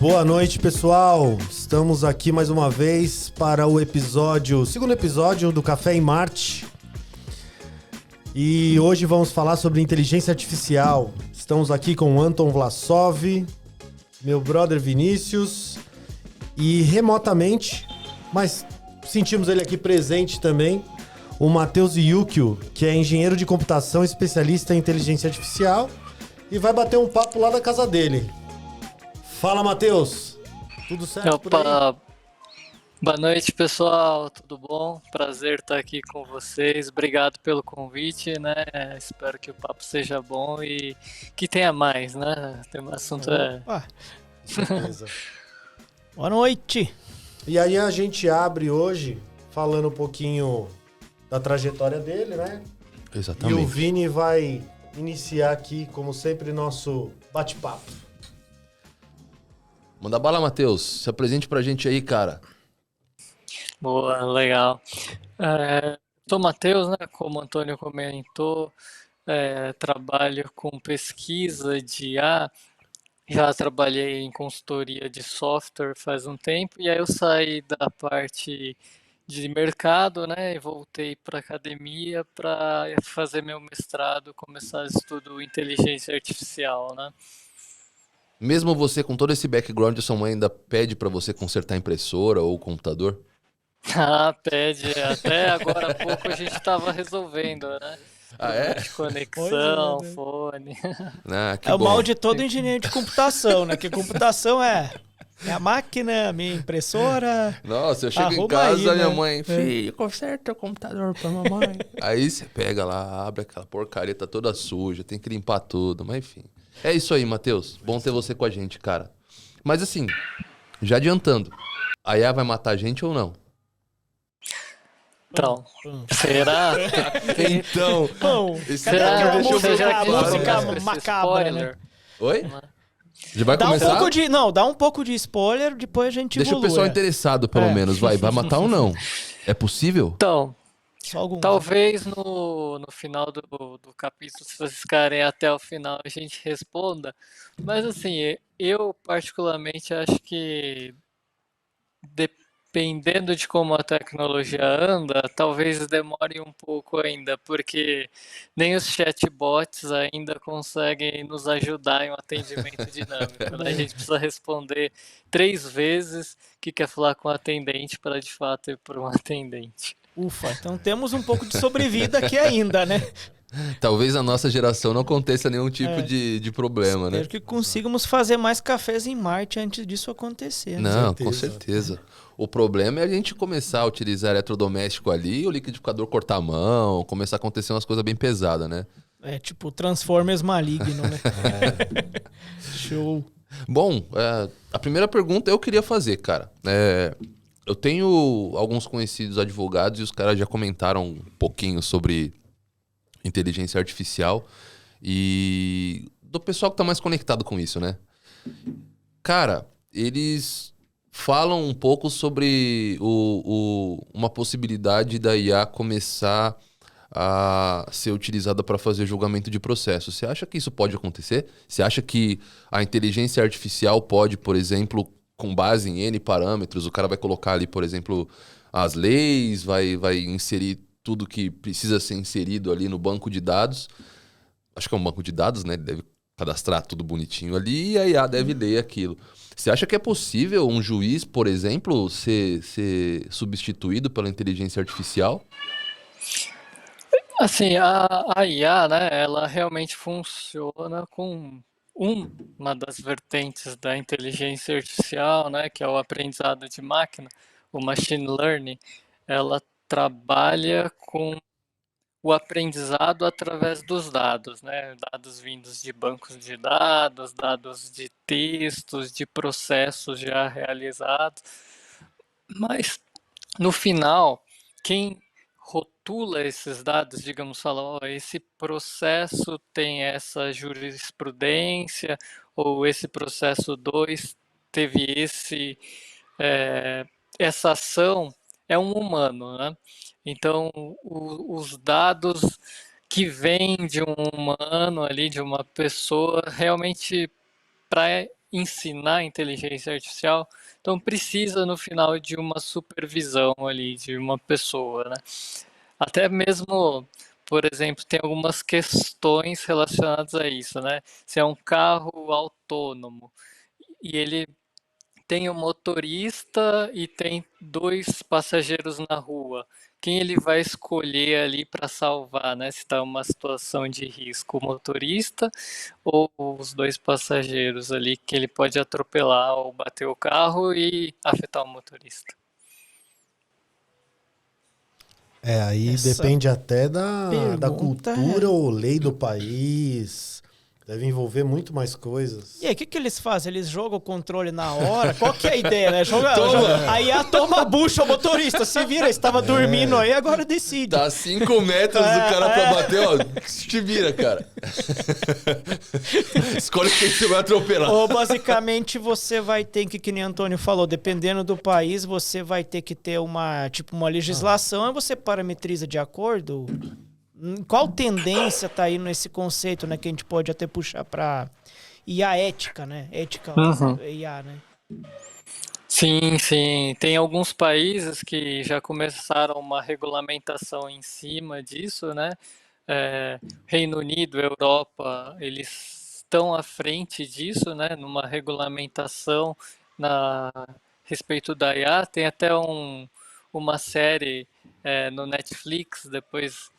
Boa noite, pessoal. Estamos aqui mais uma vez para o segundo episódio do Café em Marte. E hoje vamos falar sobre inteligência artificial. Estamos aqui com o Anton Vlasov, meu brother Vinícius e remotamente, mas sentimos ele aqui presente também, o Matheus Yukio, que é engenheiro de computação, especialista em inteligência artificial e vai bater um papo lá na casa dele. Fala, Matheus! Tudo certo por aí? Opa, boa noite, pessoal, tudo bom? Prazer estar aqui com vocês. Obrigado pelo convite, né? Espero que o papo seja bom e que tenha mais, né? O assunto Beleza. Boa noite! E aí a gente abre hoje falando um pouquinho da trajetória dele, né? Exatamente. E o Vini vai iniciar aqui, como sempre, nosso bate-papo. Manda bala, Matheus. Se apresente pra gente aí, cara. Boa, legal. Sou Matheus, né? Como o Antônio comentou, trabalho com pesquisa de IA. Já trabalhei em consultoria de software faz um tempo, e aí eu saí da parte de mercado, né, e voltei para academia para fazer meu mestrado, começar estudo em inteligência artificial, né? Mesmo você com todo esse background, sua mãe ainda pede pra você consertar a impressora ou o computador? Ah, pede. Até agora há pouco a gente estava resolvendo, né? Ah, é? De conexão, Pois é, né? fone. Ah, que É o bom. mal de todo engenheiro de computação, né? Que computação é a máquina, minha impressora. Nossa, eu chego em Arruma casa, aí, minha né? mãe, filho, conserta o computador pra mamãe. Aí você pega lá, abre aquela porcaria, tá toda suja, tem que limpar tudo, mas enfim. É isso aí, Matheus. Bom ter você com a gente, cara. Mas assim, já adiantando, a IA vai matar a gente ou não? Então, será? Então, Bom, esse cadê Será? aquela deixa eu ver música, claro, né? música Esse macabra, né? spoiler? Oi? Já vai Dá um começar? pouco de... Não, dá um pouco de spoiler, depois a gente Deixa o evolui. pessoal interessado, pelo É. menos. Vai matar ou não? É possível? Então, Só alguns. talvez no final do capítulo, se vocês ficarem até o final, a gente responda. Mas assim, eu particularmente acho que dependendo de como a tecnologia anda, talvez demore um pouco ainda, porque nem os chatbots ainda conseguem nos ajudar em um atendimento dinâmico, né? A gente precisa responder 3 vezes que quer falar com o atendente para de fato ir por um atendente. Ufa, então temos um pouco de sobrevida aqui ainda, né? Talvez na nossa geração não aconteça nenhum tipo de problema, né? Espero que consigamos fazer mais cafés em Marte antes disso acontecer. Né? Não, com certeza. O problema é a gente começar a utilizar eletrodoméstico ali, o liquidificador cortar a mão, começar a acontecer umas coisas bem pesadas, né? É tipo Transformers maligno, né? Show. Bom, a primeira pergunta eu queria fazer, cara. Eu tenho alguns conhecidos advogados e os caras já comentaram um pouquinho sobre inteligência artificial e do pessoal que tá mais conectado com isso, né? Cara, eles falam um pouco sobre uma possibilidade da IA começar a ser utilizada para fazer julgamento de processo. Você acha que isso pode acontecer? Você acha que a inteligência artificial pode, por exemplo, com base em N parâmetros, o cara vai colocar ali, por exemplo, as leis, vai inserir tudo que precisa ser inserido ali no banco de dados. Acho que é um banco de dados, né? Ele deve cadastrar tudo bonitinho ali e a IA deve ler aquilo. Você acha que é possível um juiz, por exemplo, ser substituído pela inteligência artificial? Assim, a IA, né, ela realmente funciona com uma das vertentes da inteligência artificial, né, que é o aprendizado de máquina, o machine learning. Ela trabalha com o aprendizado através dos dados, né, dados vindos de bancos de dados, dados de textos, de processos já realizados. Mas no final, quem rotula esses dados, digamos, fala, ó, esse processo tem essa jurisprudência, ou esse processo 2 teve essa ação, é um humano, né? Então, os dados que vêm de um humano ali, de uma pessoa, realmente para ensinar a inteligência artificial, então precisa no final de uma supervisão ali de uma pessoa, né? Até mesmo, por exemplo, tem algumas questões relacionadas a isso, né? Se é um carro autônomo e ele tem um motorista e tem 2 passageiros na rua. Quem ele vai escolher ali para salvar, né? Se está uma situação de risco, o motorista ou os 2 passageiros ali que ele pode atropelar ou bater o carro e afetar o motorista. Aí Essa depende até da pergunta cultura ou lei do país. Deve envolver muito mais coisas. E aí, o que eles fazem? Eles jogam o controle na hora? Qual que é a ideia, né? Toma! Aí a toma a bucha, o motorista se vira, estava dormindo aí, agora decide. Tá a 5 metros do cara pra bater, ó. Te vira, cara. Escolhe quem você vai atropelar. Ou basicamente você vai ter que nem o Antônio falou, dependendo do país, você vai ter que ter uma legislação, e você parametriza de acordo. Qual tendência tá aí nesse conceito, né? Que a gente pode até puxar para IA ética, né? Ética IA, né? Sim, sim. Tem alguns países que já começaram uma regulamentação em cima disso, né? Reino Unido, Europa, eles estão à frente disso, né? Numa regulamentação a respeito da IA. Tem até uma série no Netflix, depois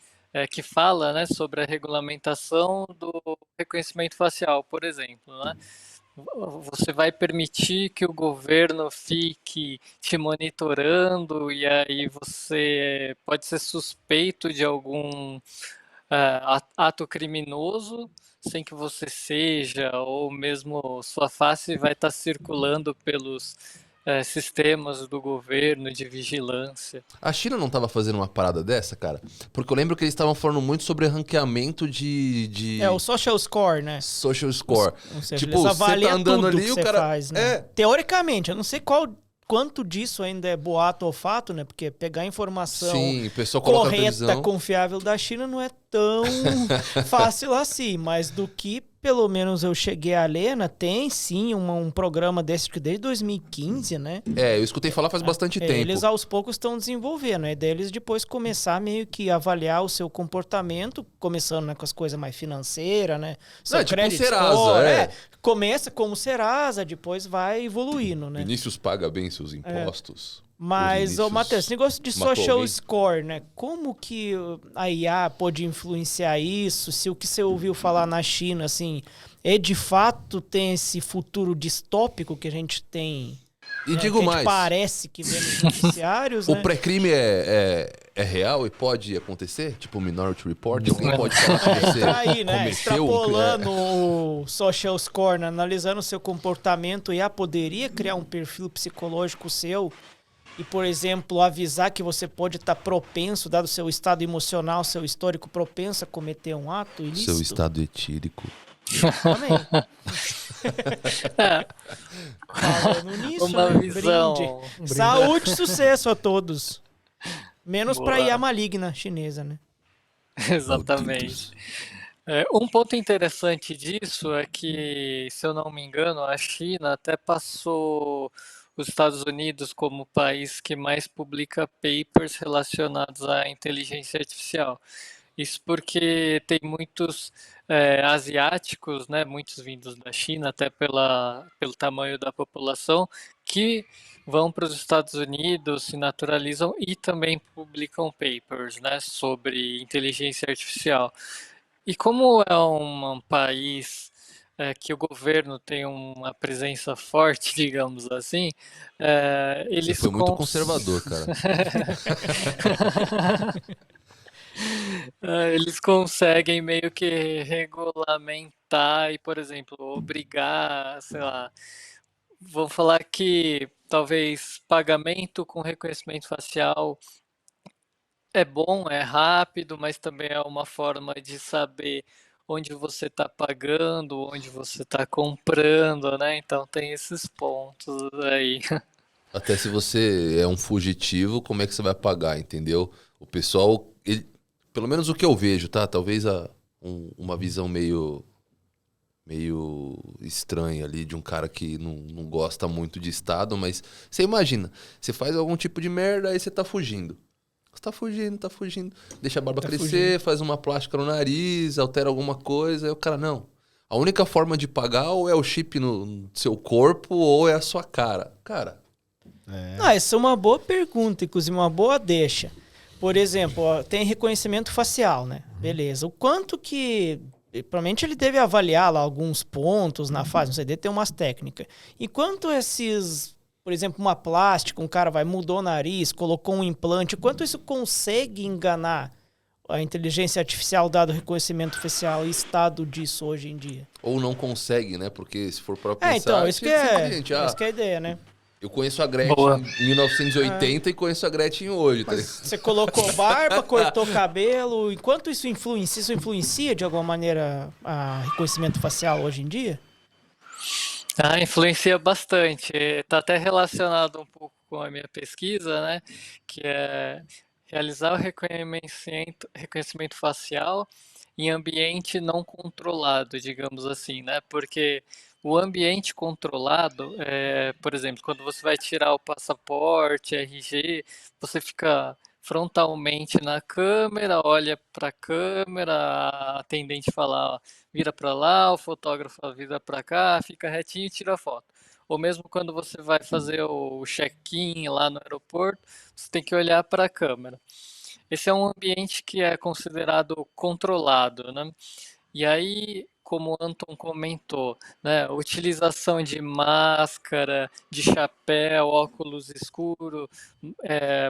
que fala, né, sobre a regulamentação do reconhecimento facial, por exemplo, né? Você vai permitir que o governo fique te monitorando e aí você pode ser suspeito de algum ato criminoso sem que você seja, ou mesmo sua face vai estar circulando pelos sistemas do governo de vigilância. A China não tava fazendo uma parada dessa, cara? Porque eu lembro que eles estavam falando muito sobre ranqueamento de... o social score, né? Social score. Ou seja, Tipo, eles você avaliam tá andando tudo ali que e o você cara... faz, né? Teoricamente, eu não sei quanto disso ainda é boato ou fato, né? Porque pegar informação Sim, o pessoal coloca na correta, televisão. confiável da China não é tão fácil assim, mas do que pelo menos eu cheguei a ler, né, tem sim um programa desse que desde 2015, né? Eu escutei falar faz bastante tempo. Eles aos poucos estão desenvolvendo, né? Deles depois começar meio que avaliar o seu comportamento, começando, né, com as coisas mais financeiras, né? Seu tipo credit Serasa, score, começa como Serasa, depois vai evoluindo, né? Vinícius paga bem seus impostos. Mas, ô Matheus, esse negócio de social alguém. score, né? Como que a IA pode influenciar isso? Se o que você ouviu falar na China, assim, de fato tem esse futuro distópico que a gente tem... E digo que a gente mais. parece que vê nos noticiários, né? O pré-crime é real e pode acontecer? Tipo o Minority Report? Alguém pode falar que você Tá aí, né? cometeu Extrapolando o social score, né? Analisando o seu comportamento, a IA poderia criar um perfil psicológico seu e, por exemplo, avisar que você pode estar propenso, dado o seu estado emocional, seu histórico propenso a cometer um ato ilícito? Seu estado etílico. Também. Falando nisso, Uma né? visão. Brinde. Saúde e sucesso a todos. Menos Boa. pra IA maligna chinesa, né? Exatamente. Um ponto interessante disso é que, se eu não me engano, a China até passou os Estados Unidos como o país que mais publica papers relacionados à inteligência artificial. Isso porque tem muitos asiáticos, né, muitos vindos da China, até pelo tamanho da população, que vão para os Estados Unidos, se naturalizam e também publicam papers, né, sobre inteligência artificial. E como é um país que o governo tem uma presença forte, digamos assim, eles... Você foi muito conservador, cara. Eles conseguem meio que regulamentar e, por exemplo, obrigar, sei lá, vou falar que talvez pagamento com reconhecimento facial é bom, é rápido, mas também é uma forma de saber onde você está pagando, onde você está comprando, né? Então tem esses pontos aí. Até se você é um fugitivo, como é que você vai pagar, entendeu? O pessoal, pelo menos o que eu vejo, tá? Talvez uma visão meio meio estranha ali, de um cara que não gosta muito de Estado, mas você imagina, você faz algum tipo de merda, aí você tá fugindo. Você tá fugindo. Deixa a barba crescer, faz uma plástica no nariz, altera alguma coisa, aí o cara, não. A única forma de pagar ou é o chip no seu corpo ou é a sua cara. Cara... Essa é uma boa pergunta, inclusive uma boa deixa. Por exemplo, ó, tem reconhecimento facial, né? Beleza. O quanto que... Provavelmente ele deve avaliar lá alguns pontos na fase, não sei, deve ter umas técnicas. E quanto esses... Por exemplo, uma plástica, um cara mudou o nariz, colocou um implante, quanto isso consegue enganar a inteligência artificial dado o reconhecimento facial e estado disso hoje em dia? Ou não consegue, né? Porque se for pra pensar... Então, isso que é a ideia, né? Eu conheço a Gretchen em 1980 e conheço a Gretchen hoje. Tá? Você colocou barba, cortou cabelo. Enquanto isso influencia de alguma maneira a reconhecimento facial hoje em dia? Influencia bastante. Está até relacionado um pouco com a minha pesquisa, né? Que é realizar o reconhecimento facial em ambiente não controlado, digamos assim, né? Porque o ambiente controlado, por exemplo, quando você vai tirar o passaporte, RG, você fica frontalmente na câmera, olha para a câmera, a atendente fala, ó, vira para lá, o fotógrafo vira para cá, fica retinho e tira foto. Ou mesmo quando você vai fazer o check-in lá no aeroporto, você tem que olhar para a câmera. Esse é um ambiente que é considerado controlado, né? E aí, como o Anton comentou, né, utilização de máscara, de chapéu, óculos escuro,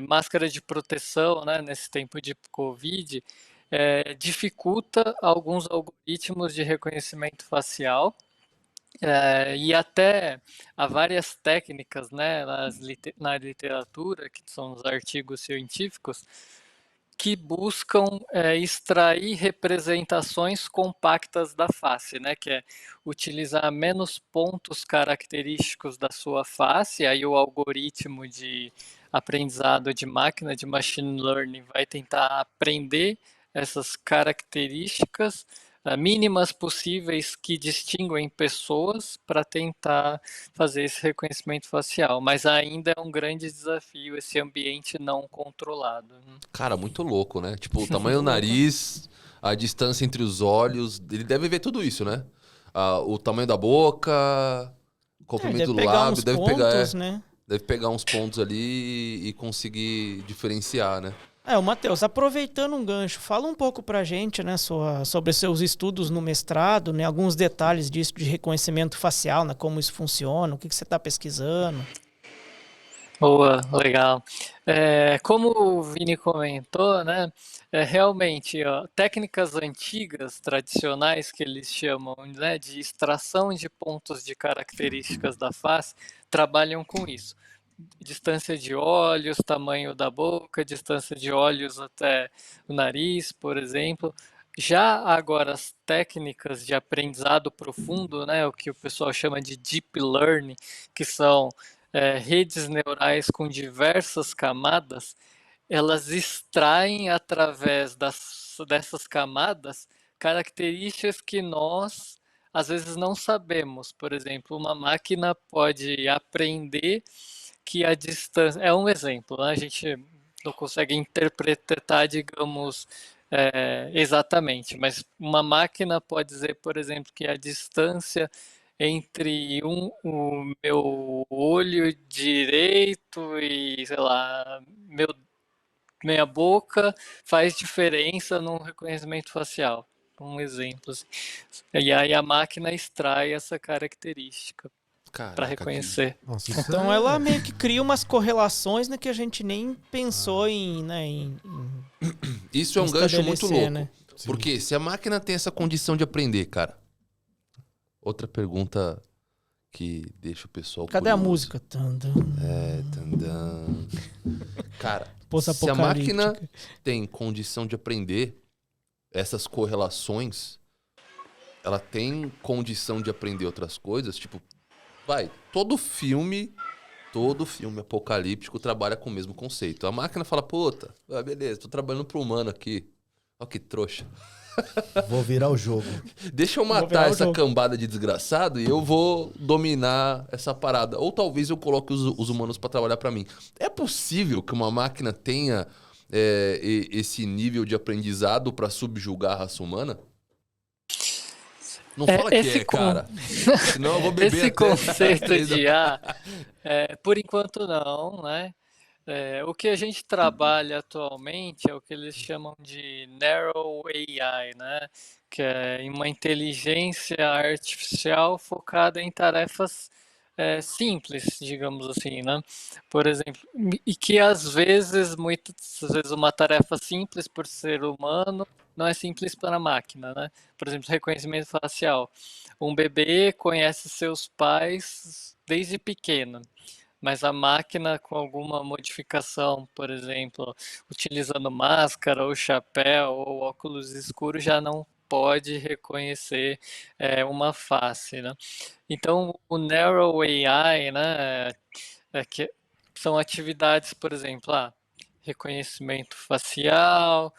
máscara de proteção, né, nesse tempo de Covid, dificulta alguns algoritmos de reconhecimento facial. E até há várias técnicas, né, na literatura, que são os artigos científicos, que buscam extrair representações compactas da face, né? Que é utilizar menos pontos característicos da sua face, aí o algoritmo de aprendizado de máquina, de machine learning, vai tentar aprender essas características mínimas possíveis que distinguem pessoas para tentar fazer esse reconhecimento facial, mas ainda é um grande desafio esse ambiente não controlado. Cara, muito louco, né? Tipo, o tamanho do nariz, a distância entre os olhos, ele deve ver tudo isso, né? O tamanho da boca, o comprimento do lábio, deve pegar uns pontos ali e conseguir diferenciar, né? Matheus, aproveitando um gancho, fala um pouco pra gente, né, sobre seus estudos no mestrado, né, alguns detalhes disso de reconhecimento facial, né, como isso funciona, o que você está pesquisando. Boa, legal. Como o Vini comentou, né, realmente, ó, técnicas antigas, tradicionais, que eles chamam, né, de extração de pontos de características da face, trabalham com isso. Distância de olhos, tamanho da boca, distância de olhos até o nariz, por exemplo. Já agora as técnicas de aprendizado profundo, né, o que o pessoal chama de deep learning, que são redes neurais com diversas camadas, elas extraem através dessas camadas características que nós às vezes não sabemos. Por exemplo, uma máquina pode aprender que a distância... É um exemplo, né? A gente não consegue interpretar, digamos, exatamente, mas uma máquina pode dizer, por exemplo, que a distância entre o meu olho direito e, sei lá, minha boca faz diferença no reconhecimento facial. Um exemplo. Assim. E aí a máquina extrai essa característica para reconhecer. Nossa, então ela meio que cria umas correlações, né, que a gente nem pensou em Isso é um gancho muito louco. Né? Porque se a máquina tem essa condição de aprender, cara. Outra pergunta que deixa o pessoal Cadê curioso. A música? Tandam. Cara, se a máquina tem condição de aprender essas correlações, ela tem condição de aprender outras coisas, tipo, todo filme apocalíptico trabalha com o mesmo conceito. A máquina fala, puta, beleza, tô trabalhando pro humano aqui. Ó que trouxa. Vou virar o jogo. Deixa eu virar matar o essa jogo. cambada de desgraçado e eu vou dominar essa parada. Ou talvez eu coloque os humanos pra trabalhar pra mim. É possível que uma máquina tenha esse nível de aprendizado pra subjugar a raça humana? Não fala que Esse, cara. Senão eu vou beber esse até conceito 3 de IA, por enquanto não, né? O que a gente trabalha atualmente é o que eles chamam de Narrow AI, né? Que é uma inteligência artificial focada em tarefas simples, digamos assim, né? Por exemplo, e que muitas vezes uma tarefa simples por ser humano não é simples para a máquina, né? Por exemplo, reconhecimento facial. Um bebê conhece seus pais desde pequeno, mas a máquina com alguma modificação, por exemplo, utilizando máscara ou chapéu ou óculos escuros, já não pode reconhecer uma face, né? Então, o Narrow AI, né, que são atividades, por exemplo, reconhecimento facial,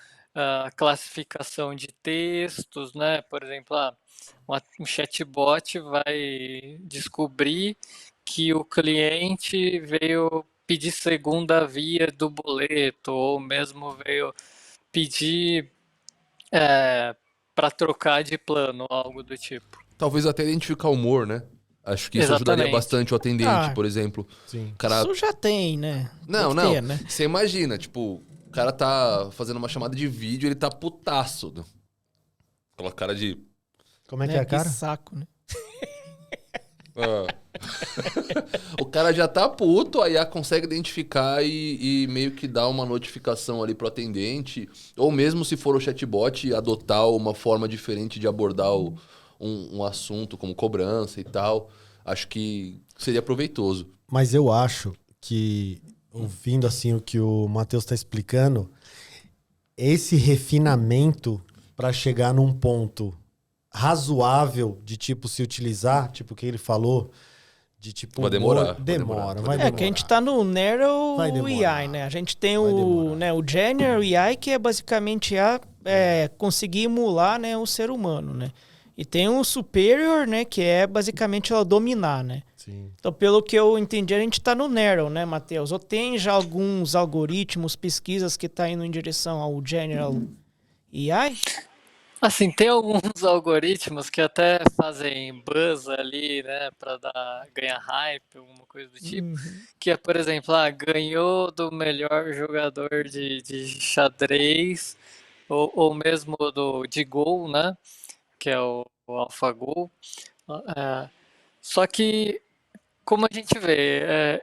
classificação de textos, né? Por exemplo, um chatbot vai descobrir que o cliente veio pedir segunda via do boleto, ou mesmo veio pedir para trocar de plano, algo do tipo. Talvez até identificar humor, né? Acho que isso ajudaria Exatamente. bastante o atendente, Ah, por exemplo. Sim. O cara. Isso já tem, né? Tem Não, que não. ter, né? Você imagina, tipo, o cara tá fazendo uma chamada de vídeo, ele tá putaço. Aquela cara de. Como é que Né? é a cara? Que saco, né? Ah. O cara já tá puto, a IA consegue identificar e meio que dar uma notificação ali pro atendente. Ou mesmo se for o chatbot, adotar uma forma diferente de abordar um assunto, como cobrança e tal. Acho que seria proveitoso. Mas eu acho que, ouvindo assim o que o Matheus está explicando, esse refinamento para chegar num ponto razoável de tipo se utilizar, tipo o que ele falou, de tipo Vai demorar, humor, vai demora, demorar, vai É demorar. que a gente tá no Narrow Vai demorar. AI, né? A gente tem Vai o, demorar. né, o General AI, que é basicamente conseguir emular, né, o ser humano, né? E tem o Superior, né, que é basicamente ela dominar, né? Sim. Então, pelo que eu entendi, a gente tá no Narrow, né, Matheus? Ou tem já alguns algoritmos, pesquisas que tá indo em direção ao General AI? Assim, tem alguns algoritmos que até fazem buzz ali, né, para ganhar hype, alguma coisa do tipo, que é, por exemplo, ganhou do melhor jogador de xadrez, ou mesmo de Go, né, que é o AlphaGo. É, só que, como a gente vê,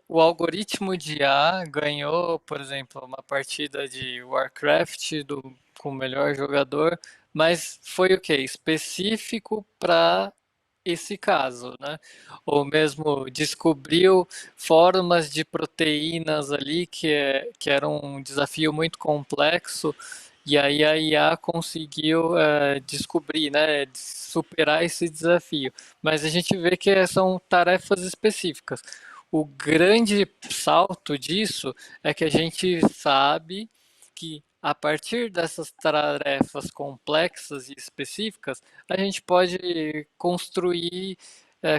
o algoritmo de IA ganhou, por exemplo, uma partida de Warcraft com o melhor jogador, mas foi o quê? Específico para esse caso, né? Ou mesmo descobriu formas de proteínas ali que era um desafio muito complexo, e aí a IA conseguiu descobrir, né? Superar esse desafio. Mas a gente vê que são tarefas específicas. O grande salto disso é que a gente sabe que a partir dessas tarefas complexas e específicas, a gente pode construir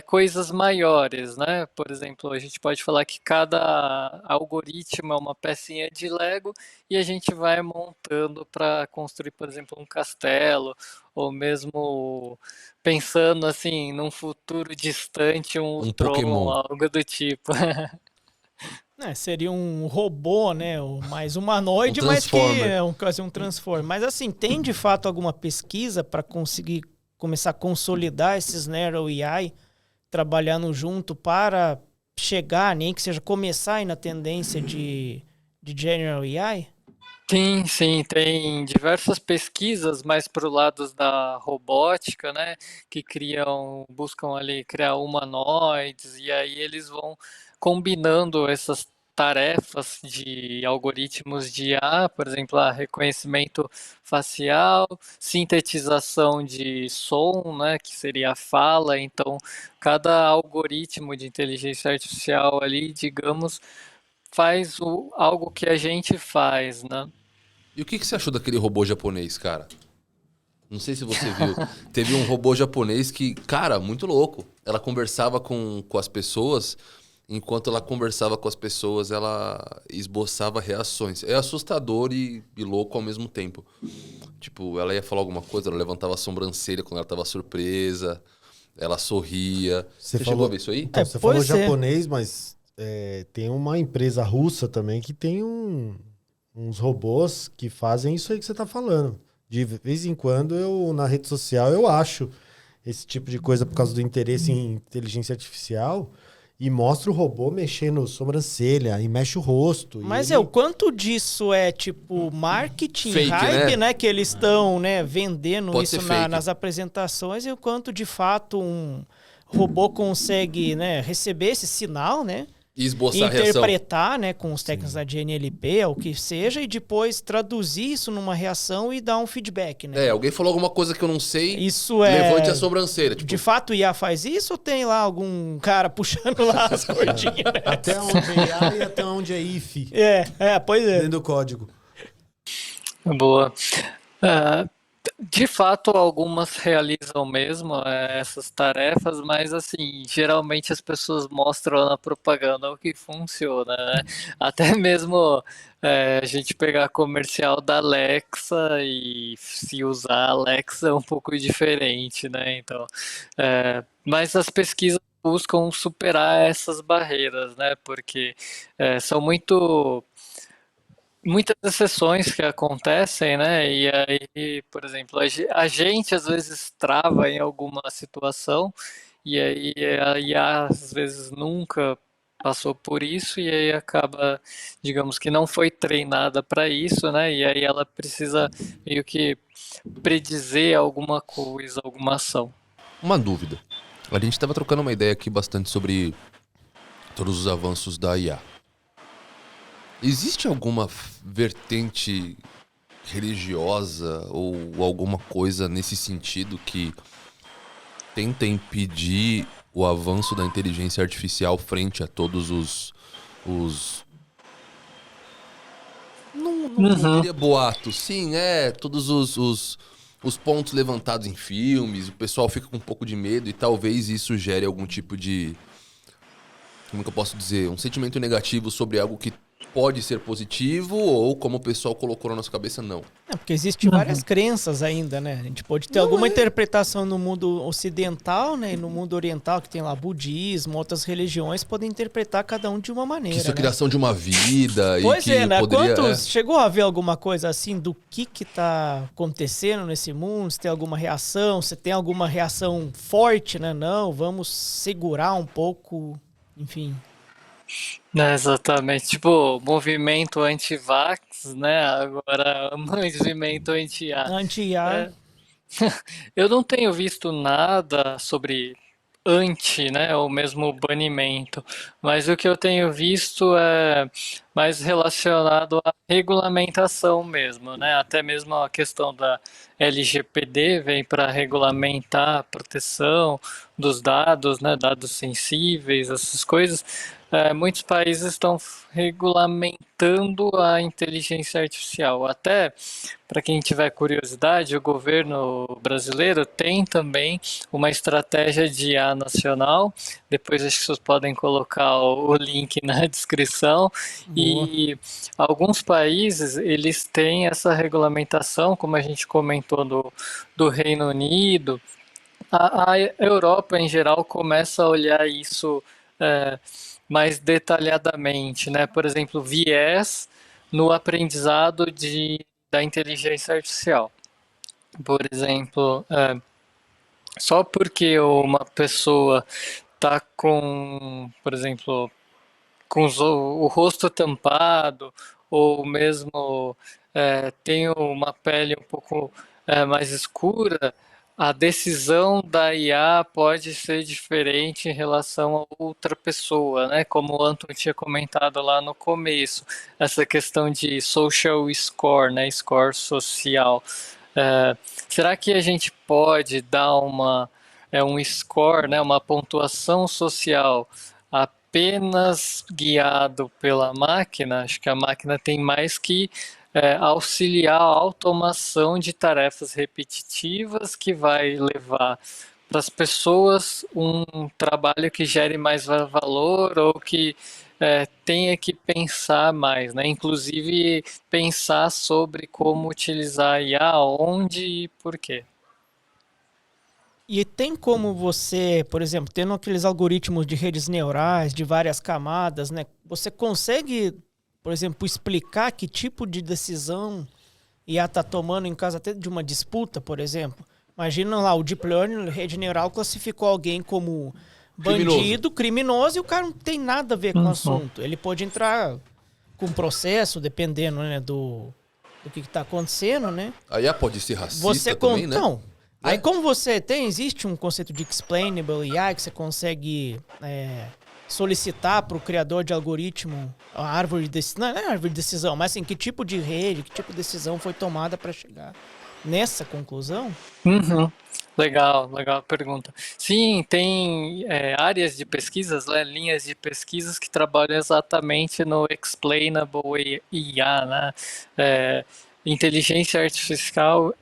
coisas maiores, né? Por exemplo, a gente pode falar que cada algoritmo é uma pecinha de Lego e a gente vai montando para construir, por exemplo, um castelo, ou mesmo pensando assim, num futuro distante, um Um Ultron, Pokémon. algo do tipo. Seria um robô, né? Mais Um humanoide, mas que Transformer. é quase um Transformer. Mas assim, tem de fato alguma pesquisa para conseguir começar a consolidar esses Narrow AI, trabalhando junto para chegar, nem que seja começar aí na tendência de General AI? Sim, sim, tem diversas pesquisas mais para o lado da robótica, né, que buscam ali criar humanoides, e aí eles vão combinando essas tarefas de algoritmos de IA, por exemplo, reconhecimento facial, sintetização de som, né, que seria a fala, então cada algoritmo de inteligência artificial ali, digamos, faz algo que a gente faz, né? E o que você achou daquele robô japonês, cara? Não sei se você viu. Teve um robô japonês que, cara, muito louco. Ela conversava com as pessoas. Enquanto ela conversava com as pessoas, ela esboçava reações. É assustador e louco ao mesmo tempo. Tipo, ela ia falar alguma coisa, ela levantava a sobrancelha quando ela tava surpresa. Ela sorria. Você chegou falou- a ver isso aí? Então, você pois falou é. japonês, mas tem uma empresa russa também que tem uns robôs que fazem isso aí que você tá falando. De vez em quando, na rede social, eu acho esse tipo de coisa por causa do interesse em inteligência artificial e mostra o robô mexendo sobrancelha e mexe o rosto. Mas e ele- o quanto disso é tipo marketing, Fake, hype, né? né? Que eles estão, né, vendendo Pode isso ser fake. nas apresentações e o quanto de fato um robô consegue, né, receber esse sinal, né? E esboçar a reação. Interpretar, né, com os técnicos da GNLP, ou o que seja, e depois traduzir isso numa reação e dar um feedback, né? Alguém falou alguma coisa que eu não sei. Isso é... Levante a sobrancelha. Tipo, De fato, o IA faz isso ou tem lá algum cara puxando lá as cordinhas? Né? Até onde é IA e até onde é if Pois é. dentro do código. Boa. É, de fato, algumas realizam mesmo essas tarefas, mas assim, geralmente as pessoas mostram na propaganda o que funciona, né? Até mesmo a gente pegar comercial da Alexa e se usar a Alexa é um pouco diferente, né? Então, mas as pesquisas buscam superar essas barreiras, né? Porque são muitas exceções que acontecem, né? E aí, por exemplo, a gente às vezes trava em alguma situação e aí a IA às vezes nunca passou por isso e aí acaba, digamos que não foi treinada para isso, né? E aí ela precisa meio que predizer alguma coisa, alguma ação. uma dúvida. A gente estava trocando uma ideia aqui bastante sobre todos os avanços da IA. Existe alguma vertente religiosa ou alguma coisa nesse sentido que tenta impedir o avanço da inteligência artificial frente a todos os... Não diria boatos, sim, todos os pontos levantados em filmes, o pessoal fica com um pouco de medo e talvez isso gere algum tipo de... Como que eu posso dizer? Um sentimento negativo sobre algo que pode ser positivo ou, como o pessoal colocou na nossa cabeça, não. Porque existem várias crenças ainda, né? A gente pode ter alguma interpretação no mundo ocidental, né? E no mundo oriental, que tem lá budismo, outras religiões, podem interpretar cada um de uma maneira. Que isso é né? criação de uma vida Pois e que é, né? poderia... Quantos chegou a ver alguma coisa assim do que tá acontecendo nesse mundo? Se tem alguma reação, se tem alguma reação forte, né? Não, vamos segurar um pouco, enfim. Exatamente, tipo, movimento anti-vax, né? Agora, movimento anti-IA. Anti-IA. Eu não tenho visto nada sobre anti, né, ou mesmo banimento, mas o que eu tenho visto é mais relacionado à regulamentação mesmo, né? Até mesmo a questão da LGPD vem para regulamentar a proteção dos dados, né, dados sensíveis, essas coisas. Muitos países estão regulamentando a inteligência artificial. Até para quem tiver curiosidade, o governo brasileiro tem também uma estratégia de IA nacional. Depois acho que vocês podem colocar o link na descrição. E alguns países eles têm essa regulamentação, como a gente comentou do Reino Unido. A Europa em geral começa a olhar isso mais detalhadamente, né? Por exemplo, viés no aprendizado da inteligência artificial. Por exemplo, só porque uma pessoa está com, por exemplo, com o rosto tampado, ou mesmo tem uma pele um pouco mais escura, a decisão da IA pode ser diferente em relação a outra pessoa, né? Como o Anton tinha comentado lá no começo, essa questão de social score, né? Score social. Será que a gente pode dar um score, né? Uma pontuação social apenas guiado pela máquina? Acho que a máquina tem mais que auxiliar a automação de tarefas repetitivas que vai levar para as pessoas um trabalho que gere mais valor ou que tenha que pensar mais, né? Inclusive pensar sobre como utilizar a IA, onde e por quê. E tem como você, por exemplo, tendo aqueles algoritmos de redes neurais, de várias camadas, né? Você consegue, por exemplo, explicar que tipo de decisão IA está tomando em caso até de uma disputa, por exemplo? Imagina lá, o Deep Learning, a rede neural, classificou alguém como bandido, criminoso, e o cara não tem nada a ver com o assunto. Ele pode entrar com processo, dependendo, né, do que está acontecendo, né? A IA pode ser racista também, né? Então, aí como você existe um conceito de explainable AI que você consegue solicitar para o criador de algoritmo a árvore de decisão, não é árvore de decisão, mas assim, que tipo de rede, que tipo de decisão foi tomada para chegar nessa conclusão? Uhum. Legal, legal a pergunta. Sim, tem áreas de pesquisas, né, linhas de pesquisas que trabalham exatamente no explainable IA, né? Inteligência artificial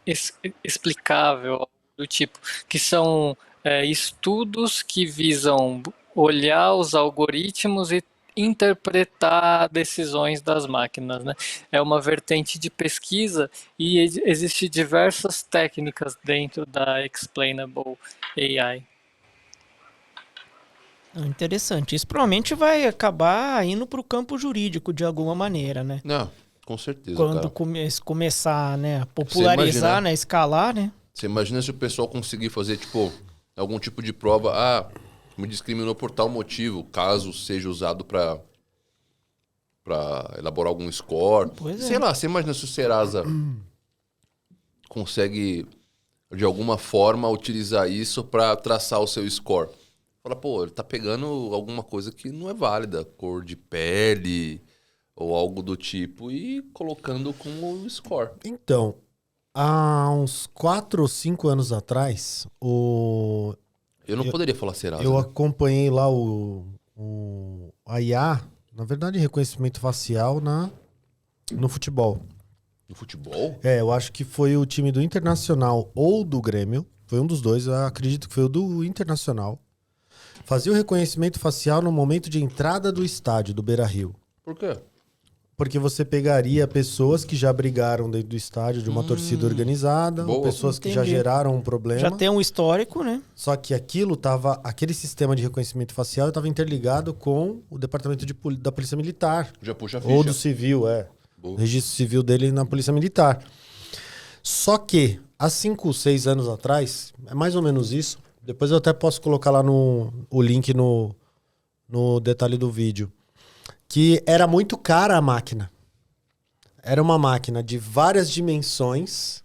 explicável, do tipo, que são estudos que visam olhar os algoritmos e interpretar decisões das máquinas, né? É uma vertente de pesquisa e existe diversas técnicas dentro da explainable AI. Interessante. Isso provavelmente vai acabar indo para o campo jurídico de alguma maneira, né? Não, com certeza, Quando cara. começar, né, a popularizar, né, escalar, né? Você imagina se o pessoal conseguir fazer, tipo, algum tipo de prova, me discriminou por tal motivo, caso seja usado pra elaborar algum score. Pois é. Sei lá, você imagina se o Serasa consegue, de alguma forma, utilizar isso pra traçar o seu score. Fala, pô, ele tá pegando alguma coisa que não é válida, cor de pele ou algo do tipo, e colocando como score. Então, há uns 4 ou 5 anos atrás, Eu não poderia falar Serasa, eu né? acompanhei lá a IA, na verdade, reconhecimento facial no futebol. No futebol? Eu acho que foi o time do Internacional ou do Grêmio, foi um dos dois, eu acredito que foi o do Internacional. Fazia o reconhecimento facial no momento de entrada do estádio, do Beira-Rio. Por quê? Porque você pegaria pessoas que já brigaram dentro do estádio de uma torcida organizada, ou boa. pessoas que já Entendi. geraram um problema. Já tem um histórico, né? Só que aquele sistema de reconhecimento facial estava interligado com o departamento da Polícia Militar. Já puxa a ficha. Ou do civil, Boa. o registro civil dele na Polícia Militar. Só que, há 5, 6 anos atrás, é mais ou menos isso. Depois eu até posso colocar lá o link no detalhe do vídeo. Que era muito cara a máquina. Era uma máquina de várias dimensões,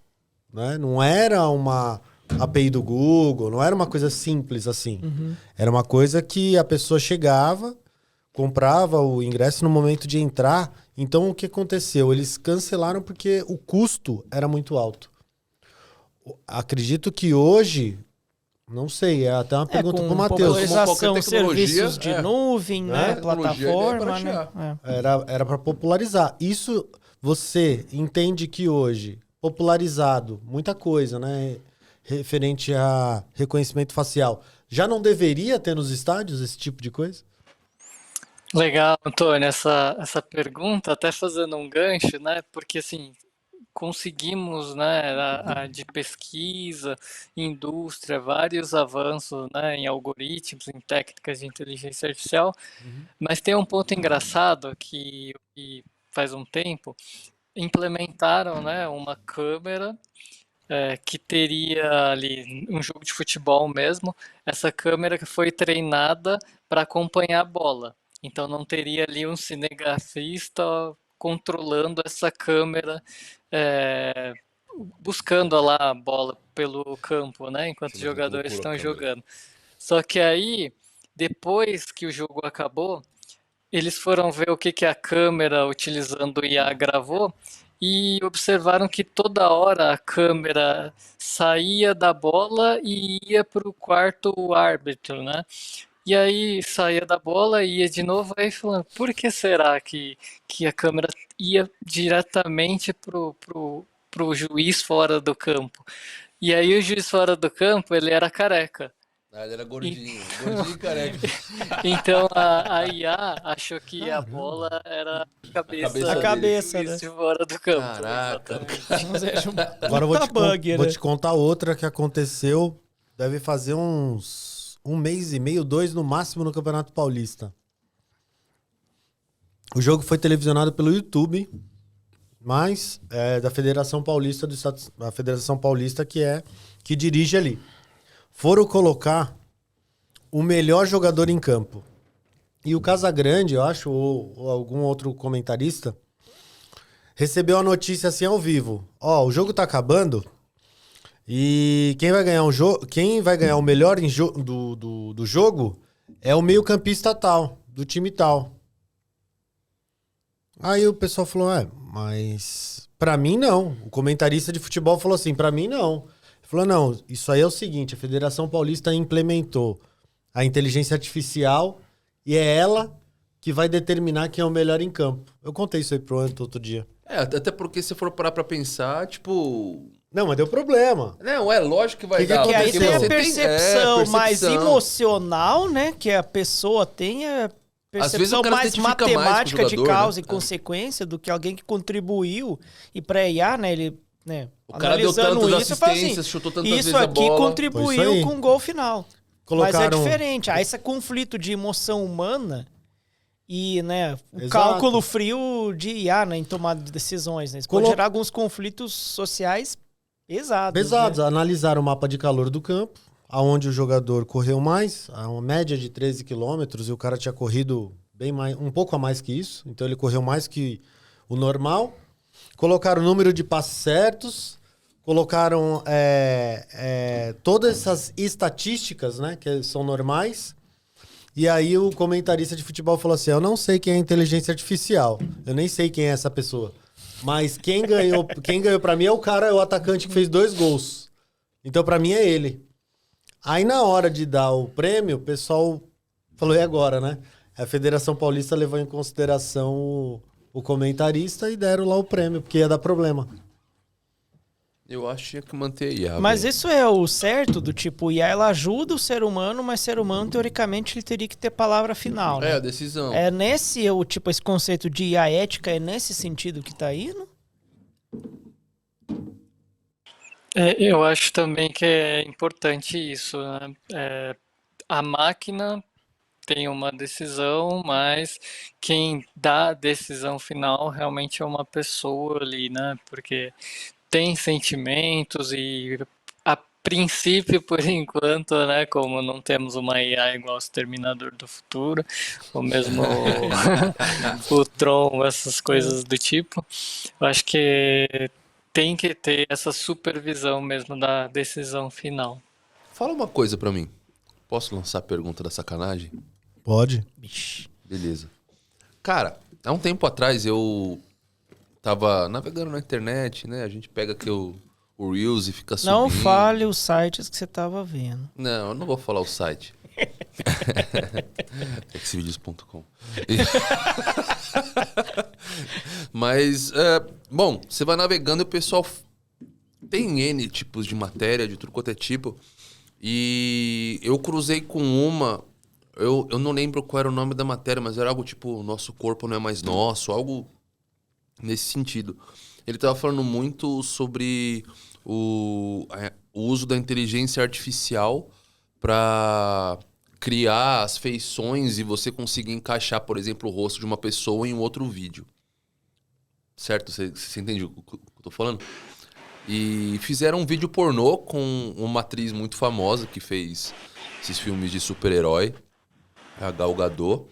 né? Não era uma API do Google, não era uma coisa simples assim. Era uma coisa que a pessoa chegava, comprava o ingresso no momento de entrar. Então, o que aconteceu? Eles cancelaram porque o custo era muito alto. Acredito que hoje, não sei, é até uma pergunta com pro Matheus. popularização, Como qualquer tecnologia, serviços de nuvem, né? A tecnologia Plataforma, ideia é né? Era para popularizar. Isso você entende que hoje, popularizado, muita coisa, né? Referente a reconhecimento facial. Já não deveria ter nos estádios esse tipo de coisa? Legal, Antônio, essa pergunta, até fazendo um gancho, né? Porque assim, conseguimos, né, de pesquisa, indústria, vários avanços, né, em algoritmos, em técnicas de inteligência artificial, mas tem um ponto engraçado que faz um tempo implementaram, né, uma câmera que teria ali um jogo de futebol mesmo, essa câmera que foi treinada para acompanhar a bola. Então não teria ali um cinegrafista controlando essa câmera, é, buscando lá a bola pelo campo, né? Enquanto os jogadores estão jogando. Só que aí, depois que o jogo acabou, eles foram ver o que a câmera utilizando o IA gravou e observaram que toda hora a câmera saía da bola e ia para o quarto árbitro, né? e aí saía da bola, ia de novo, aí falando, por que será que a câmera ia diretamente pro juiz fora do campo? E aí o juiz fora do campo, ele era careca. Ah, ele era E- gordinho. Gordinho e careca. Então a IA achou que a Caramba. bola era a cabeça A do cabeça, juiz né? de fora do campo. Caraca. Exatamente. Ou seja, Agora eu vou puta te, bug, vou né? te contar outra que aconteceu. Deve fazer uns 1 mês e meio, 2 no máximo no Campeonato Paulista. O jogo foi televisionado pelo YouTube, mas é da Federação Paulista a Federação Paulista que dirige ali. Foram colocar o melhor jogador em campo. E o Casagrande, eu acho, ou algum outro comentarista, recebeu a notícia assim ao vivo. Ó, o jogo tá acabando e quem vai ganhar o melhor do jogo é o meio-campista tal, do time tal. Aí o pessoal falou, mas pra mim não. O comentarista de futebol falou assim, pra mim não. Ele falou, não, isso aí é o seguinte, a Federação Paulista implementou a inteligência artificial e é ela que vai determinar quem é o melhor em campo. Eu contei isso aí pro Anto outro dia. Até porque se for parar pra pensar, tipo... Não, mas deu problema. Não, lógico que vai Que dar. Que aí porque tem a você percepção mais percepção. emocional, né? Que a pessoa tem a Às vezes percepção o cara se mais identifica mais com o matemática de jogador, causa né? e consequência do que alguém que contribuiu. E pra IA, né? Ele, né? O cara deu analisando tantas isso, fala assistências, assim, chutou tantas isso vezes a aqui bola. Foi isso contribuiu aí. com o gol final. Colocaram... Mas é diferente. Há esse conflito de emoção humana e, né, o Exato. cálculo frio de IA, né, em tomada de decisões, né? Isso pode gerar alguns conflitos sociais pesados. Pesados. Né? Analisaram o mapa de calor do campo, aonde o jogador correu mais, a uma média de 13 quilômetros, e o cara tinha corrido bem mais, um pouco a mais que isso. Então ele correu mais que o normal. Colocaram o número de passes certos, colocaram todas essas estatísticas, né, que são normais. E aí o comentarista de futebol falou assim, eu não sei quem é inteligência artificial, eu nem sei quem é essa pessoa. Mas quem ganhou pra mim é o atacante que fez 2 gols. Então pra mim é ele. Aí na hora de dar o prêmio, o pessoal falou, e agora, né? A Federação Paulista levou em consideração o comentarista e deram lá o prêmio, porque ia dar problema. Eu acho que tinha que manter a IA. Mas velho. isso é o certo do tipo, IA ela ajuda o ser humano, mas o ser humano, teoricamente, ele teria que ter palavra final, É, né? a decisão. É nesse, esse conceito de IA ética, é nesse sentido que tá indo? Eu acho também que é importante isso, né? A máquina tem uma decisão, mas quem dá a decisão final realmente é uma pessoa ali, né? Porque tem sentimentos e a princípio, por enquanto, né, como não temos uma IA igual o Exterminador do Futuro, ou mesmo o Tron, essas coisas do tipo, eu acho que tem que ter essa supervisão mesmo da decisão final. Fala uma coisa pra mim. Posso lançar a pergunta da sacanagem? Pode? Bicho. Beleza. Cara, há um tempo atrás eu tava navegando na internet, né? A gente pega aqui o Reels e fica subindo. Não fale os sites que você tava vendo. Não, eu não vou falar o site. Xvideos.com. Mas, bom, você vai navegando e o pessoal tem N tipos de matéria, de tudo quanto é tipo. E eu cruzei com uma... Eu não lembro qual era o nome da matéria, mas era algo tipo, nosso corpo não é mais nosso, algo nesse sentido. Ele tava falando muito sobre o uso da inteligência artificial para criar as feições e você conseguir encaixar, por exemplo, o rosto de uma pessoa em um outro vídeo. Certo? Você entende o que eu tô falando? E fizeram um vídeo pornô com uma atriz muito famosa que fez esses filmes de super-herói, a Gal Gadot.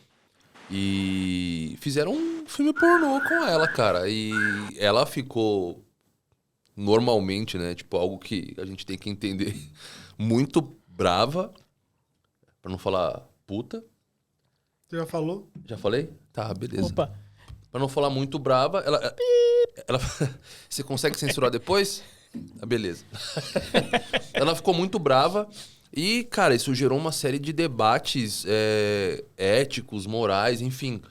E fizeram um filme pornô com ela, cara. E ela ficou normalmente, né? Tipo, algo que a gente tem que entender. Muito brava. Pra não falar puta. Você já falou? Já falei? Tá, beleza. Opa. Pra não falar muito brava, ela você consegue censurar depois? Ah, beleza. Ela ficou muito brava E, cara, isso gerou uma série de debates éticos, morais, enfim.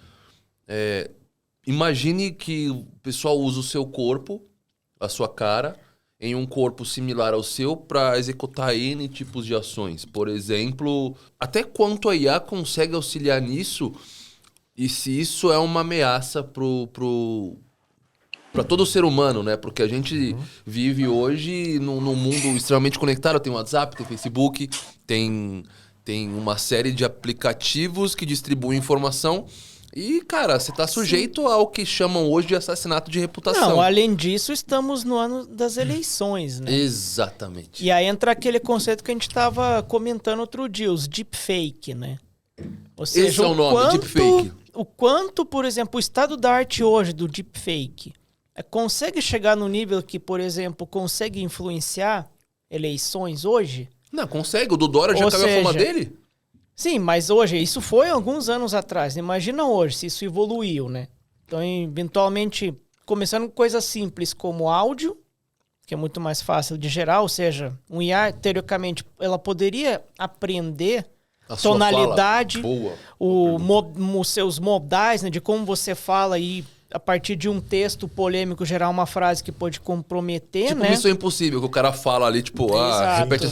Imagine que o pessoal usa o seu corpo, a sua cara, em um corpo similar ao seu para executar N tipos de ações. Por exemplo, até quanto a IA consegue auxiliar nisso e se isso é uma ameaça para todo ser humano, né? Porque a gente vive hoje num mundo extremamente conectado. Tem WhatsApp, tem Facebook, tem uma série de aplicativos que distribuem informação. E, cara, você tá sujeito ao que chamam hoje de assassinato de reputação. Não, além disso, estamos no ano das eleições, né? Exatamente. E aí entra aquele conceito que a gente tava comentando outro dia, os deepfake, né? Ou seja, Esse é o nome, deepfake. O quanto, por exemplo, o estado da arte hoje do deepfake consegue chegar no nível que, por exemplo, consegue influenciar eleições hoje? Não, consegue. O do Dória já caiu a fama dele? Sim, mas hoje, isso foi alguns anos atrás. Imagina hoje, se isso evoluiu, né? Então, eventualmente, começando com coisas simples como áudio, que é muito mais fácil de gerar, ou seja, um IA, teoricamente, ela poderia aprender A sua tonalidade, fala, boa. os seus modais, né, de como você fala e a partir de um texto polêmico gerar uma frase que pode comprometer, Tipo, né? Missão Impossível, que o cara fala ali, tipo, Exato. repete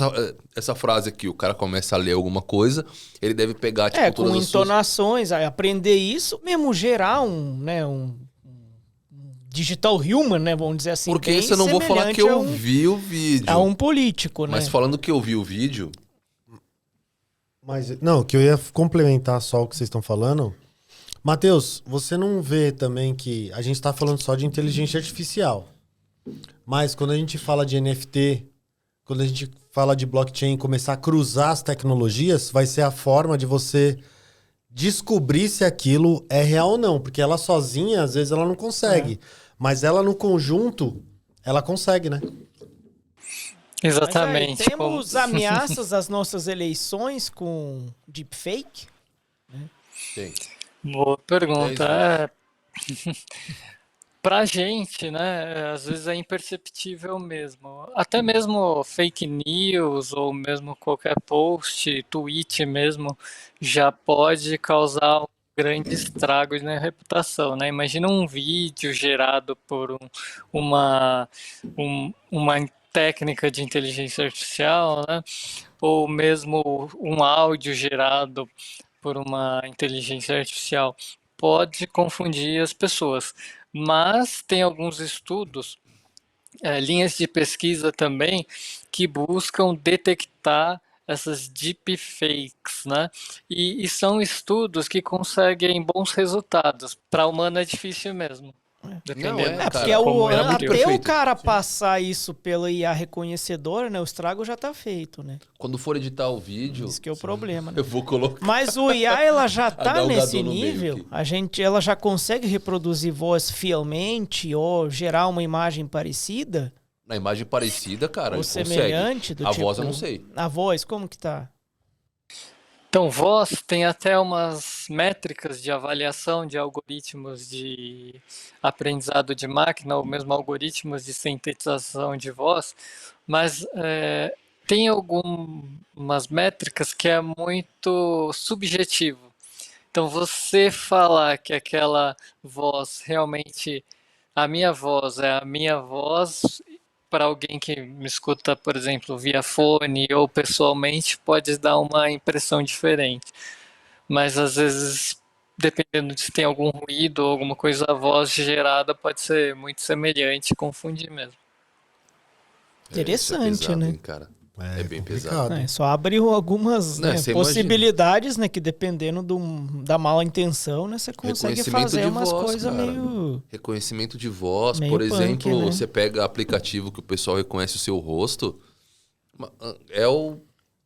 essa frase aqui. O cara começa a ler alguma coisa, ele deve pegar, tipo, todas com as suas... entonações, aí aprender isso, mesmo gerar um digital human, né, vamos dizer assim. Porque bem esse eu não vou falar que semelhante eu vi o vídeo. a um político, né? Mas falando que eu vi o vídeo... Mas, não, que eu ia complementar só o que vocês estão falando. Matheus, você não vê também que a gente está falando só de inteligência artificial, mas quando a gente fala de NFT, quando a gente fala de blockchain, começar a cruzar as tecnologias, vai ser a forma de você descobrir se aquilo é real ou não, porque ela sozinha, às vezes, ela não consegue, mas ela no conjunto, ela consegue, né? Exatamente. Mas aí, temos ameaças às nossas eleições com deepfake? Tem. Boa pergunta. Pra gente, né, às vezes é imperceptível mesmo. Até mesmo fake news ou mesmo qualquer post, tweet mesmo, já pode causar um grande estrago na reputação, né? Imagina um vídeo gerado por uma técnica de inteligência artificial, né? Ou mesmo um áudio gerado por uma inteligência artificial pode confundir as pessoas. Mas tem alguns estudos, linhas de pesquisa também, que buscam detectar essas deepfakes, né? E são estudos que conseguem bons resultados. Para humano é difícil mesmo. Dependendo. Não, Porque até o cara passar isso pela IA reconhecedora, né? O estrago já tá feito, né? Quando for editar o vídeo... Isso que é o problema, né? Eu vou colocar... Mas o IA, ela já tá nesse no nível. Ela já consegue reproduzir voz fielmente ou gerar uma imagem parecida? Na imagem parecida, cara, ou ele semelhante. consegue. A voz eu não sei. A voz, como que tá? Então, voz tem até umas métricas de avaliação de algoritmos de aprendizado de máquina, ou mesmo algoritmos de sintetização de voz, mas tem algumas métricas que é muito subjetivo. Então, você falar que aquela voz realmente, a minha voz é a minha voz, para alguém que me escuta, por exemplo, via fone ou pessoalmente, pode dar uma impressão diferente. Mas às vezes, dependendo de se tem algum ruído ou alguma coisa, a voz gerada pode ser muito semelhante e confundir mesmo. Interessante, isso é pesado, né? Hein, cara? É bem complicado. pesado. Só abre algumas possibilidades, né? Que dependendo da mala intenção, né? Você consegue fazer umas coisas meio... Reconhecimento de voz, meio por punk, exemplo, né? você pega aplicativo que o pessoal reconhece o seu rosto,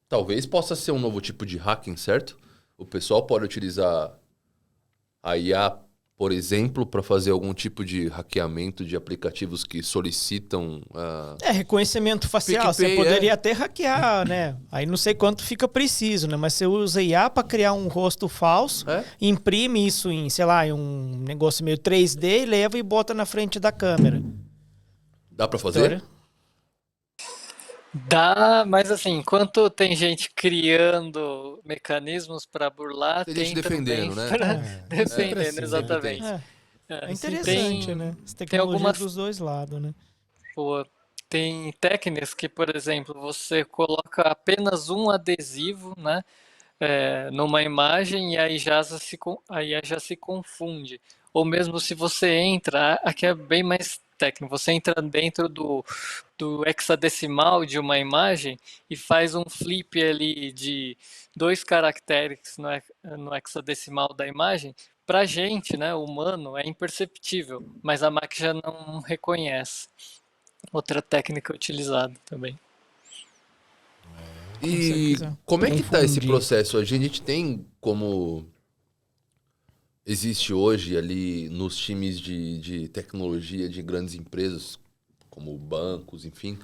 talvez possa ser um novo tipo de hacking, certo? O pessoal pode utilizar a IA, por exemplo, para fazer algum tipo de hackeamento de aplicativos que solicitam... reconhecimento facial. PicPay, você poderia até hackear, né? Aí não sei quanto fica preciso, né? Mas você usa IA para criar um rosto falso, imprime isso em, sei lá, em um negócio meio 3D, leva e bota na frente da câmera. Dá para fazer? Dá, mas assim, enquanto tem gente criando mecanismos para burlar, Tem gente tem também defendendo, né? para É sempre defendendo, assim, né? Sempre tem. exatamente. É Sempre interessante, assim. né? As Tem tecnologias algumas, dos dois lados, né? pô, tem técnicas que, por exemplo, você coloca apenas um adesivo, né, numa imagem e aí já se confunde. Ou mesmo se você entra, aqui é bem mais técnico, você entra dentro do hexadecimal de uma imagem e faz um flip ali de 2 caracteres no hexadecimal da imagem. Para gente, né, humano, é imperceptível, mas a máquina não reconhece. Outra técnica utilizada também. E Consegue como é que tá esse confundir. processo? A gente tem como existe hoje ali nos times de tecnologia de grandes empresas, como bancos, enfim,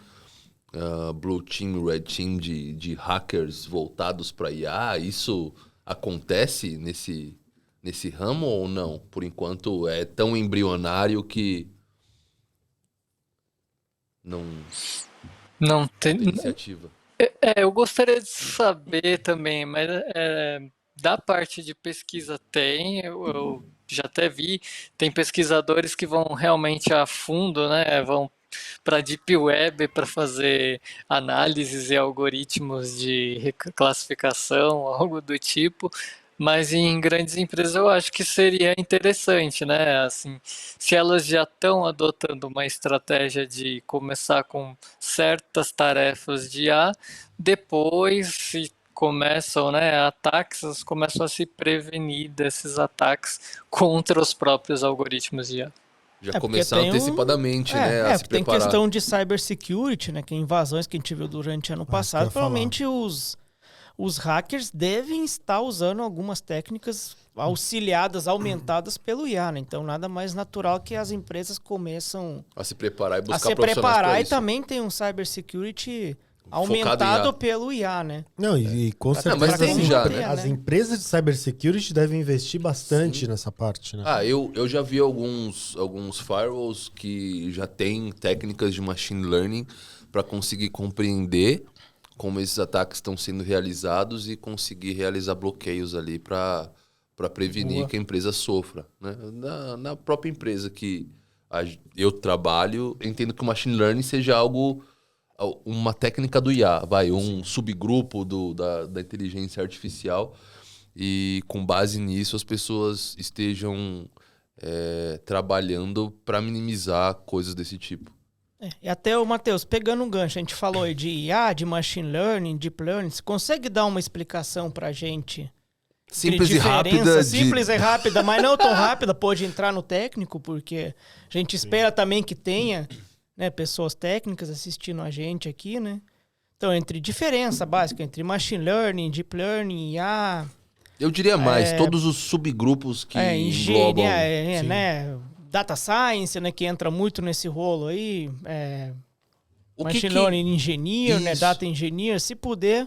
Blue Team, Red Team de hackers voltados para IA, isso acontece nesse ramo ou não? Por enquanto é tão embrionário que não, Não não tem, tem iniciativa. eu gostaria de saber também, mas da parte de pesquisa tem, eu já até vi, tem pesquisadores que vão realmente a fundo, né? Vão para Deep Web para fazer análises e algoritmos de classificação, algo do tipo. Mas em grandes empresas eu acho que seria interessante, né? Assim, se elas já estão adotando uma estratégia de começar com certas tarefas de IA, depois se começam, né, ataques, elas começam a se prevenir desses ataques contra os próprios algoritmos de IA. Já É porque começar tem um. antecipadamente, né, a se Porque tem preparar. questão de cybersecurity, né? Que invasões que a gente viu durante ano Ah, isso que eu passado, ia falar. provavelmente os hackers devem estar usando algumas técnicas auxiliadas, aumentadas pelo IA, né? Então nada mais natural que as empresas começam A se preparar e a buscar se profissionais para preparar e isso. também tem um cybersecurity Focado em IA. aumentado pelo IA, né? Não, e com Pra- Não, mas certeza pra tem assim, já, combater, né? as né? empresas de cybersecurity devem investir bastante Sim. nessa parte, né? Eu já vi alguns firewalls que já têm técnicas de machine learning para conseguir compreender como esses ataques estão sendo realizados e conseguir realizar bloqueios ali para prevenir Boa. que a empresa sofra, né? Na própria empresa que eu trabalho, entendo que o machine learning seja algo, uma técnica do IA, um subgrupo da inteligência artificial e com base nisso as pessoas estejam trabalhando para minimizar coisas desse tipo. E até o Matheus, pegando um gancho, a gente falou aí de IA, de machine learning, deep learning. Você consegue dar uma explicação pra gente entre Simples e diferença rápida simples e rápida, mas não tão rápida, pode entrar no técnico, porque a gente espera também que tenha, né, pessoas técnicas assistindo a gente aqui, né? Então, entre diferença básica entre machine learning, deep learning, IA, Eu diria mais, todos os subgrupos que englobam. Sim. né, data science, né, que entra muito nesse rolo aí, O machine learning engineer, né, Isso. data engineer, se puder,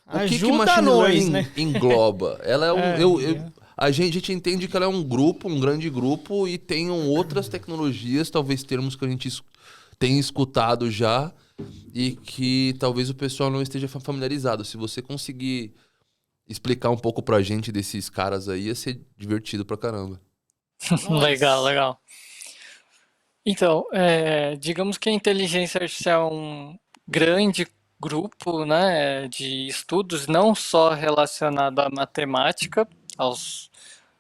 O que ajuda machine nós, learning né? engloba? Ela é É. a gente entende que ela é um grupo, um grande grupo, e tenham outras tecnologias, talvez termos que a gente tenha escutado já, e que talvez o pessoal não esteja familiarizado. Se você conseguir explicar um pouco pra gente desses caras aí, ia ser divertido pra caramba. Legal, legal. Então, digamos que a inteligência artificial é um grande grupo, né, de estudos, não só relacionado à matemática, aos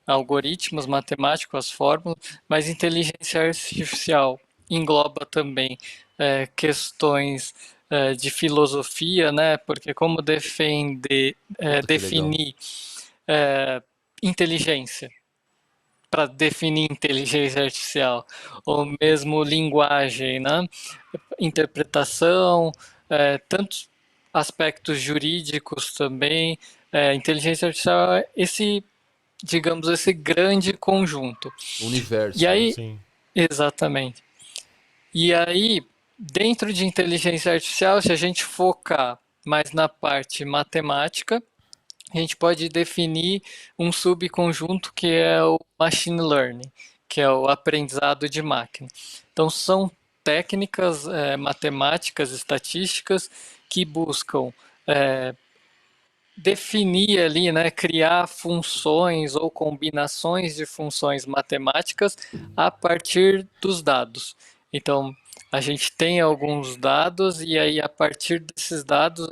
algoritmos matemáticos, às fórmulas, mas inteligência artificial engloba também questões de filosofia, né, porque como Puta que legal. definir inteligência para definir inteligência artificial, ou mesmo linguagem, né? Interpretação, tantos aspectos jurídicos também. Inteligência artificial é esse, digamos, esse grande conjunto. E Universo, né? aí, Sim. exatamente. E aí, dentro de inteligência artificial, se a gente focar mais na parte matemática, a gente pode definir um subconjunto que é o machine learning, que é o aprendizado de máquina. Então, são técnicas matemáticas, estatísticas, que buscam definir ali, né, criar funções ou combinações de funções matemáticas a partir dos dados. Então, a gente tem alguns dados e aí a partir desses dados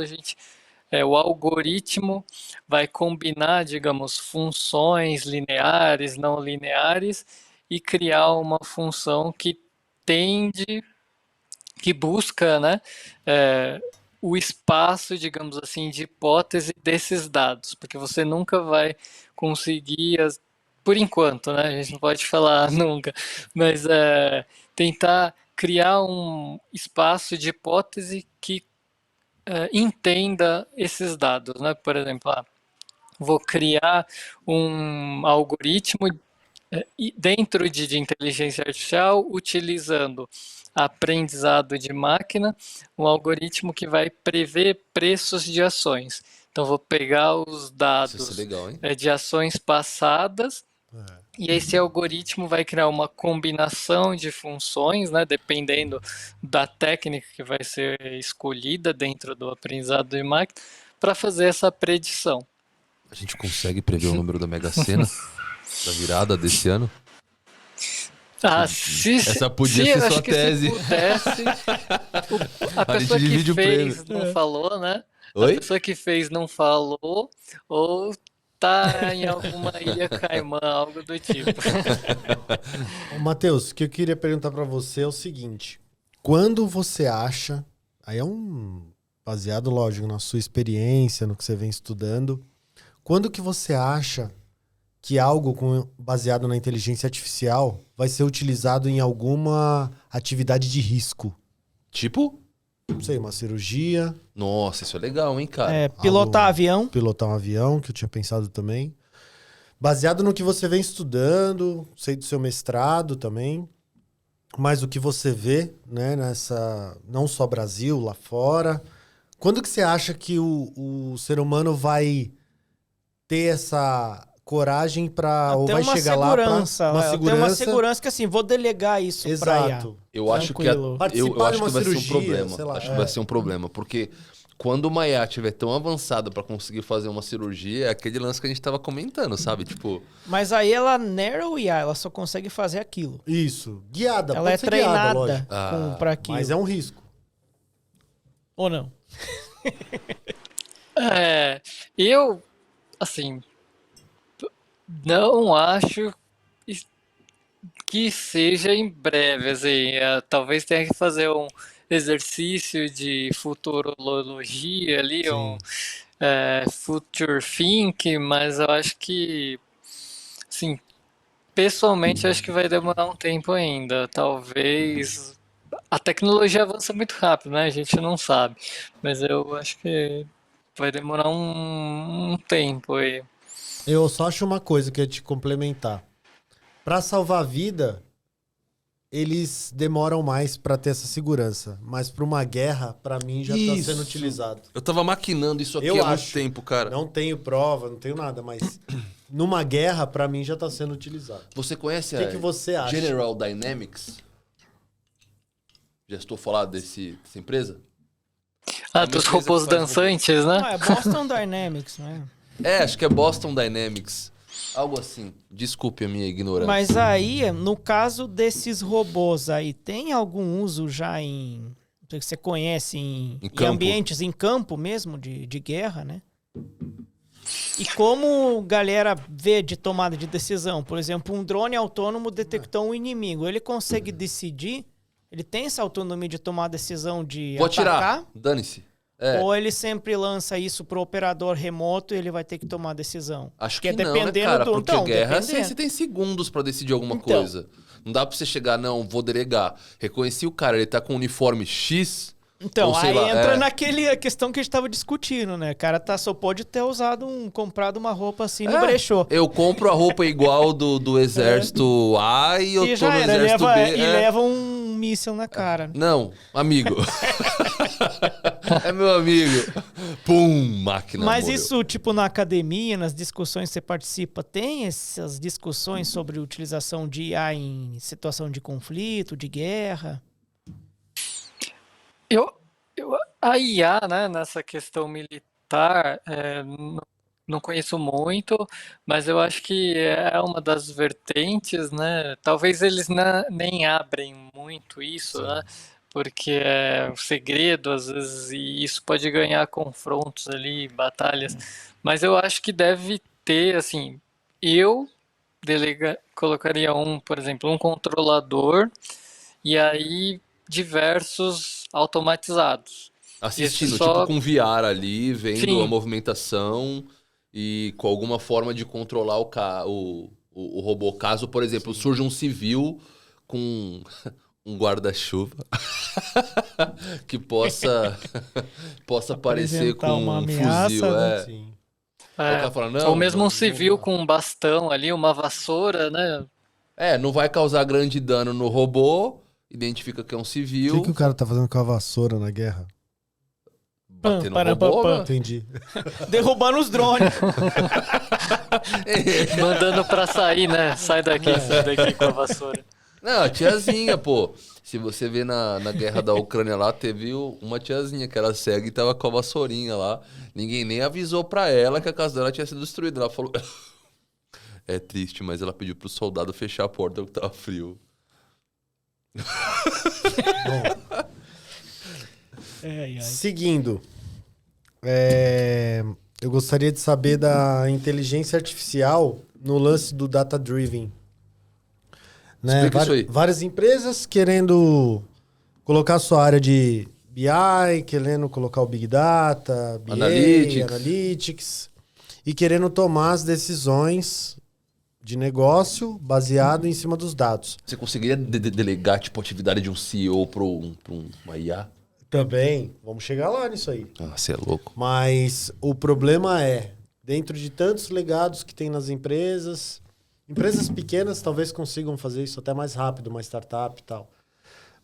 o algoritmo vai combinar, digamos, funções lineares, não lineares e criar uma função que busca, né, o espaço, digamos assim, de hipótese desses dados, porque você nunca vai conseguir, por enquanto, né, a gente não pode falar nunca, mas tentar criar um espaço de hipótese que entenda esses dados, né? Por exemplo, vou criar um algoritmo dentro de inteligência artificial, utilizando aprendizado de máquina, um algoritmo que vai prever preços de ações. Então, vou pegar os dados legal, hein? De ações passadas e esse algoritmo vai criar uma combinação de funções, né, dependendo da técnica que vai ser escolhida dentro do aprendizado de máquina, para fazer essa predição. A gente consegue prever o número da Mega Sena da virada desse ano? Essa podia ser sua tese. Se pudesse, a pessoa que fez não falou, né? Oi? A pessoa que fez não falou, ou tá em alguma ilha Caimã, algo do tipo. Matheus, o que eu queria perguntar para você é o seguinte. Quando você acha, aí baseado, lógico, na sua experiência, no que você vem estudando, quando que você acha que algo baseado na inteligência artificial vai ser utilizado em alguma atividade de risco? Tipo? Não sei, uma cirurgia. Nossa, isso é legal, hein, cara? Pilotar avião. Pilotar um avião, que eu tinha pensado também. Baseado no que você vem estudando, sei do seu mestrado também, mas o que você vê, né, não só Brasil, lá fora. Quando que você acha que o ser humano vai ter essa coragem para ou vai chegar lá para uma segurança? Tem uma segurança que assim, vou delegar isso para IA. Eu acho que vai ser um problema. Acho que vai ser um problema, porque quando uma IA estiver tão avançada para conseguir fazer uma cirurgia, é aquele lance que a gente tava comentando, sabe? Tipo, mas aí ela narrow IA, ela só consegue fazer aquilo. Isso, guiada, ela é treinada para aquilo. Mas é um risco. Ou não? Eu, assim, não acho que seja em breve, assim, talvez tenha que fazer um exercício de futurologia ali, future think, mas eu acho que, assim, pessoalmente acho que vai demorar um tempo ainda, talvez. A tecnologia avança muito rápido, né? A gente não sabe, mas eu acho que vai demorar um tempo aí. Eu só acho uma coisa que eu ia te complementar. Para salvar a vida, eles demoram mais para ter essa segurança. Mas para uma guerra, para mim, já está sendo utilizado. Eu tava maquinando isso aqui há muito tempo, cara. Não tenho prova, não tenho nada, mas numa guerra, para mim, já está sendo utilizado. Você conhece que você acha? General Dynamics? Já estou falando dessa empresa? Dos robôs dançantes, né? Não, é Boston Dynamics, né? Acho que é Boston Dynamics. Algo assim. Desculpe a minha ignorância. Mas aí, no caso desses robôs aí, tem algum uso já que você conhece em ambientes em campo mesmo, de guerra, né? E como galera vê de tomada de decisão? Por exemplo, um drone autônomo detectou um inimigo. Ele consegue decidir? Ele tem essa autonomia de tomar a decisão de Vou atacar? atirar. Dane-se. Ou ele sempre lança isso pro operador remoto e ele vai ter que tomar a decisão? Acho que não, né, cara? Porque guerra, dependendo. você tem segundos pra decidir alguma coisa. Não dá pra você chegar, não, vou delegar. Reconheci o cara, ele tá com um uniforme X... Então, aí entra naquela questão que a gente tava discutindo, né? O cara só pode ter comprado uma roupa assim no brechó. Eu compro a roupa igual do exército A e eu tô no exército B. E leva um míssil na cara. Não, amigo. É meu amigo. Pum, máquina. Mas morreu. Isso, tipo, na academia, nas discussões que você participa, tem essas discussões sobre utilização de IA em situação de conflito, de guerra? Eu, a IA, né, nessa questão militar, não conheço muito, mas eu acho que é uma das vertentes, né? Talvez eles nem abrem muito isso, Sim. né? Porque é um segredo, às vezes, e isso pode ganhar confrontos ali, batalhas. Mas eu acho que deve ter, assim, eu colocaria por exemplo, um controlador e aí diversos automatizados. Esse Assistindo, tipo só, com VR ali, vendo a sim, movimentação e com alguma forma de controlar o robô. Caso, por exemplo, Sim. surja um civil com um guarda-chuva que possa aparecer com Apresentar uma um fuzil. ameaça, né? Sim. Aí o cara fala, ou não, mesmo um vamos civil lá. com um bastão ali, uma vassoura, né? Não vai causar grande dano no robô, identifica que é um O que o civil, cara tá fazendo com a vassoura na guerra? Pam, bater no param, pam, robô, pam. né? Entendi. Derrubando os drones. Mandando pra sair, né? Sai daqui com a vassoura. Não, a tiazinha, pô. Se você vê na guerra da Ucrânia lá, teve uma tiazinha que era cega e tava com a vassourinha lá. Ninguém nem avisou pra ela que a casa dela tinha sido destruída. Ela falou. É triste, mas ela pediu pro soldado fechar a porta porque tava frio. Bom, Ai, ai. seguindo, eu gostaria de saber da inteligência artificial no lance do data-driven. Né? Explica isso aí. Várias empresas querendo colocar sua área de BI, querendo colocar o Big Data, BA, Analytics. Analytics, e querendo tomar as decisões de negócio baseado em cima dos dados. Você conseguiria delegar, tipo, a atividade de um CEO pra uma IA? Também, vamos chegar lá nisso aí. Ah, você é louco. Mas o problema é, dentro de tantos legados que tem nas empresas, empresas pequenas talvez consigam fazer isso até mais rápido, uma startup e tal.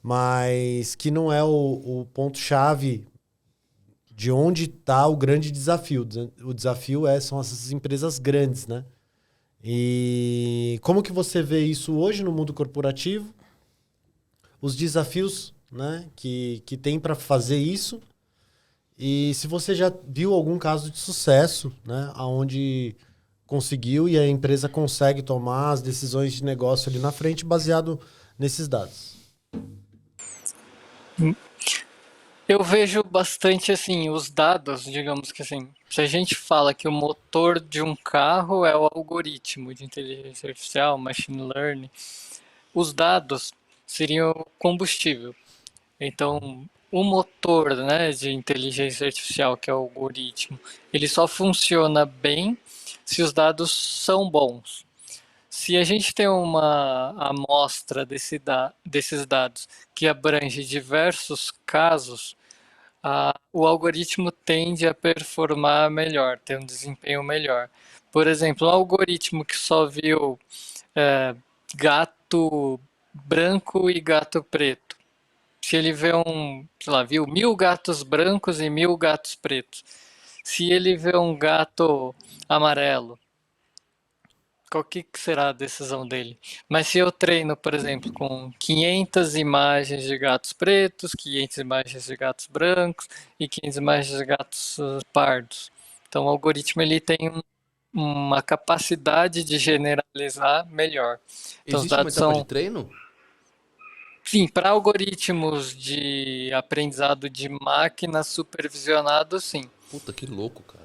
Mas que não é o ponto-chave de onde está o grande desafio. O desafio são essas empresas grandes, né? E como que você vê isso hoje no mundo corporativo? Os desafios, né, que tem para fazer isso? E se você já viu algum caso de sucesso, né, onde conseguiu e a empresa consegue tomar as decisões de negócio ali na frente baseado nesses dados. Eu vejo bastante assim, os dados, digamos que assim, se a gente fala que o motor de um carro é o algoritmo de inteligência artificial, machine learning, os dados seriam o combustível. Então, o motor, né, de inteligência artificial, que é o algoritmo, ele só funciona bem se os dados são bons. Se a gente tem uma amostra desses dados que abrange diversos casos, o algoritmo tende a performar melhor, ter um desempenho melhor. Por exemplo, um algoritmo que só viu gato branco e gato preto. Se ele vê sei lá, viu 1000 gatos brancos e 1000 gatos pretos. Se ele vê um gato amarelo, qual que será a decisão dele? Mas se eu treino, por exemplo, com 500 imagens de gatos pretos, 500 imagens de gatos brancos e 500 imagens de gatos pardos. Então o algoritmo ele tem uma capacidade de generalizar melhor. Então os Existe uma dados etapa de são, treino? sim, para algoritmos de aprendizado de máquina supervisionado, sim. Puta, que louco, cara.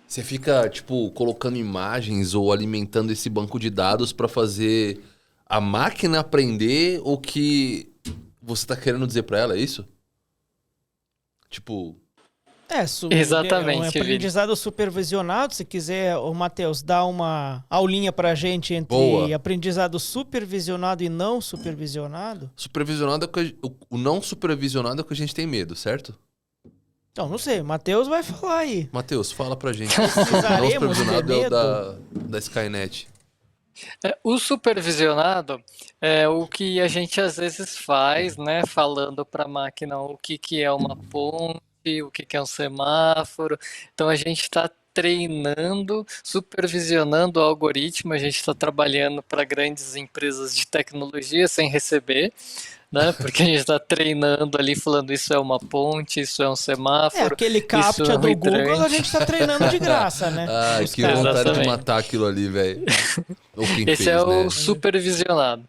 Você fica, tipo, colocando imagens ou alimentando esse banco de dados pra fazer a máquina aprender o que você tá querendo dizer pra ela, é isso? Tipo, Um Exatamente, Vini. aprendizado supervisionado. Se quiser, o Matheus, dá uma aulinha pra gente entre Boa. aprendizado supervisionado e não supervisionado. supervisionado é o não supervisionado é o que a gente tem medo, certo? Então, não sei, o Matheus vai falar aí. Matheus, fala pra gente. Precisaremos Não ter supervisionado é o medo? da Skynet. O supervisionado é o que a gente às vezes faz, né, falando para a máquina o que é uma ponte, o que é um semáforo. Então a gente está treinando, supervisionando o algoritmo, a gente está trabalhando para grandes empresas de tecnologia sem receber. né? Porque a gente está treinando ali, falando isso é uma ponte, isso é um semáforo. Aquele isso CAPTCHA é um do Google, hidrante. a gente tá treinando de graça, né? Ai, Os que caras. vontade de Exatamente. matar aquilo ali, velho. Ou quem Esse fez, é o né? supervisionado.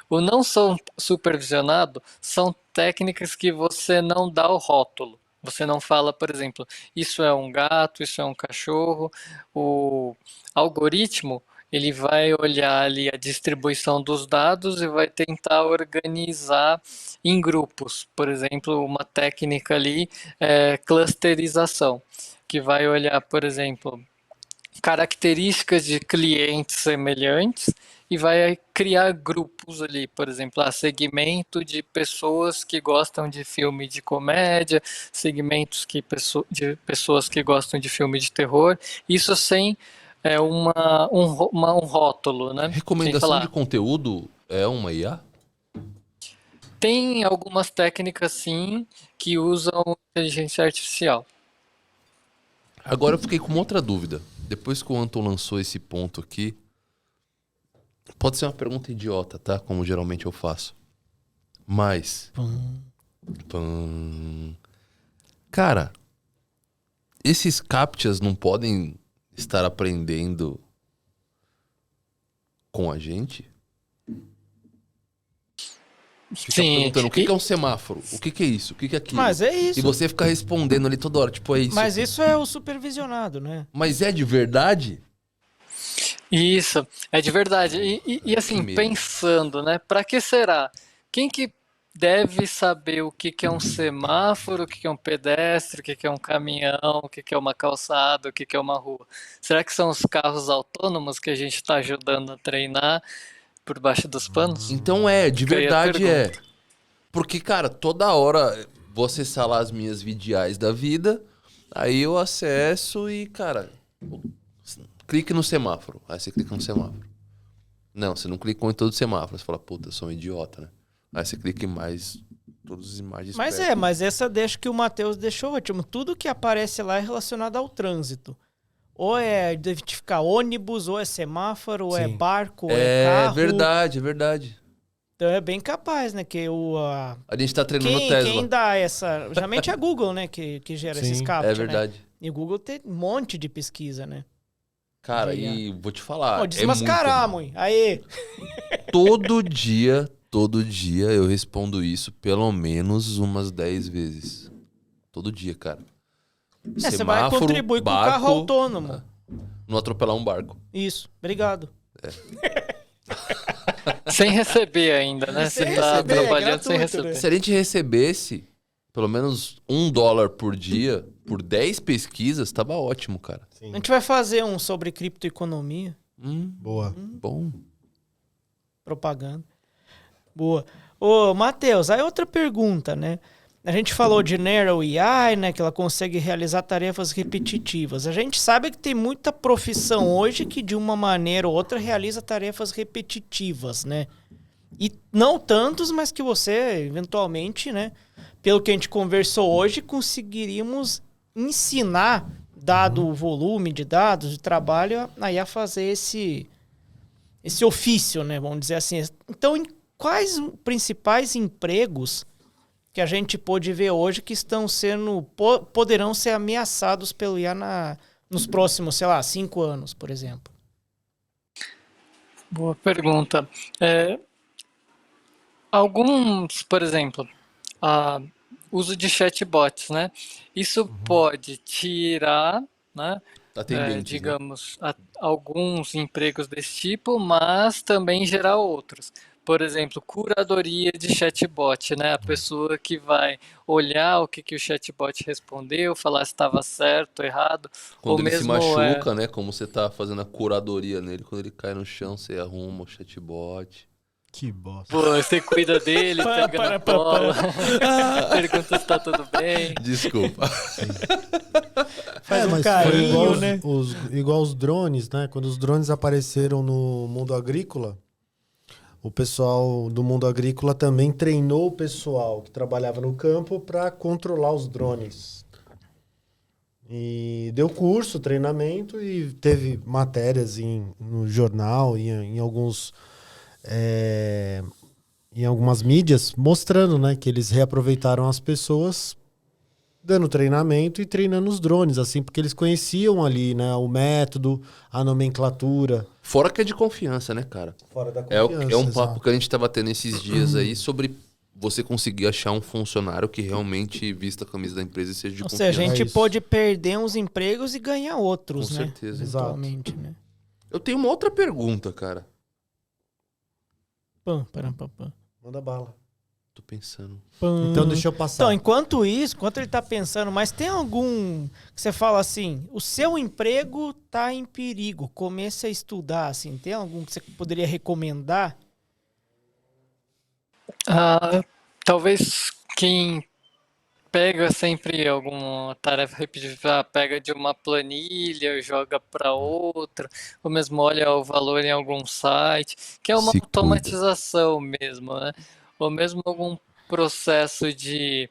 O não são supervisionado são técnicas que você não dá o rótulo. Você não fala, por exemplo, isso é um gato, isso é um cachorro. O algoritmo, ele vai olhar ali a distribuição dos dados e vai tentar organizar em grupos. Por exemplo, uma técnica ali é clusterização, que vai olhar, por exemplo, características de clientes semelhantes e vai criar grupos ali, por exemplo, segmento de pessoas que gostam de filme de comédia, segmentos de pessoas que gostam de filme de terror, isso sem um rótulo, né? Sem Recomendação de falar. conteúdo é uma IA? Tem algumas técnicas, sim, que usam inteligência artificial. Agora eu fiquei com uma outra dúvida. Depois que o Anton lançou esse ponto aqui, pode ser uma pergunta idiota, tá? Como geralmente eu faço. Mas... Cara, esses CAPTCHAs não podem estar aprendendo com a gente? Fica Sim. perguntando o que é um semáforo, o que é isso, o que é aquilo. Mas é isso. E você fica respondendo ali toda hora, tipo, é isso. Mas isso é o supervisionado, né? Mas é de verdade? Isso, é de verdade. E assim, Que medo. pensando, né? Para que será? Quem que deve saber o que é um semáforo, o que é um pedestre, o que é um caminhão, o que é uma calçada, o que é uma rua? Será que são os carros autônomos que a gente está ajudando a treinar por baixo dos panos? Então de Fica aí a verdade é. pergunta. Porque, cara, toda hora vou acessar lá as minhas vidiais da vida, aí eu acesso e, cara, clique no semáforo. Aí você clica no semáforo. Não, você não clicou em todo o semáforo. Você fala, puta, eu sou um idiota, né? Aí você clica em mais todas as imagens. Mas perto. mas essa deixa que o Matheus deixou ótimo. Tudo que aparece lá é relacionado ao trânsito. Ou é identificar ônibus, ou é semáforo, ou é Sim. barco, ou é carro. É verdade. Então é bem capaz, né? Que A gente tá treinando o quem Tesla. dá essa... Geralmente é a Google, né? Que gera esses Sim, CAPTCHA, É verdade. né? E o Google tem um monte de pesquisa, né? Cara, De- e vou te falar. Pô, desmascarar, mãe. Aí. Todo dia eu respondo isso pelo menos umas 10 vezes. Todo dia, cara. Você vai contribuir com o carro autônomo. Não atropelar um barco. Isso. Obrigado. Sem receber ainda, né? Sem Você tá receber, é trabalhando sem gratuito, receber. né? Se a gente recebesse pelo menos $1 por dia, por 10 pesquisas, tava ótimo, cara. Sim. A gente vai fazer um sobre criptoeconomia. Boa. Bom. Propaganda. Boa. Ô, Matheus, aí outra pergunta, né? A gente falou de Narrow AI, né? Que ela consegue realizar tarefas repetitivas. A gente sabe que tem muita profissão hoje que de uma maneira ou outra realiza tarefas repetitivas, né? E não tantos, mas que você, eventualmente, né? Pelo que a gente conversou hoje, conseguiríamos ensinar, dado o volume de dados, de trabalho, aí a fazer esse ofício, né? Vamos dizer assim. Então, em quais principais empregos que a gente pôde ver hoje que poderão ser ameaçados pelo IA nos próximos, 5 anos, por exemplo? Boa pergunta. Alguns, por exemplo, uso de chatbots, né? Isso pode tirar, né? Atendentes, digamos, alguns empregos desse tipo, mas também gerar outros. Por exemplo, curadoria de chatbot, né? A pessoa que vai olhar o que o chatbot respondeu, falar se estava certo, errado, Quando ou ele se mesmo machuca, né? Como você tá fazendo a curadoria nele, quando ele cai no chão, você arruma o chatbot. Que bosta. você cuida dele, pega na cola, pergunta se tá tudo bem. Desculpa. Faz um mas carinho, foi igual né? igual os drones, né? Quando os drones apareceram no mundo agrícola, o pessoal do mundo agrícola também treinou o pessoal que trabalhava no campo para controlar os drones. E deu curso, treinamento e teve matérias no jornal e em em algumas mídias mostrando, né, que eles reaproveitaram as pessoas dando treinamento e treinando os drones, assim, porque eles conheciam ali, né, o método, a nomenclatura. Fora que é de confiança, né, cara? Fora da É, confiança. é um papo exato. que a gente tava tendo esses dias aí sobre você conseguir achar um funcionário que realmente vista a camisa da empresa e seja de Ou confiança. seja, a gente É isso. pode perder uns empregos e ganhar outros, Com né? certeza. Exato. Eventualmente, né? Eu tenho uma outra pergunta, cara. Pam, param, pam, pam. Manda bala. Tô pensando. Pam. Então deixa eu passar. Então, enquanto ele tá pensando, mas tem algum que você fala assim, o seu emprego tá em perigo, comece a estudar, assim, tem algum que você poderia recomendar? Talvez quem pega sempre alguma tarefa repetitiva, pega de uma planilha, joga para outra, ou mesmo olha o valor em algum site, que é uma Se cuida. automatização mesmo, né? Ou mesmo algum processo de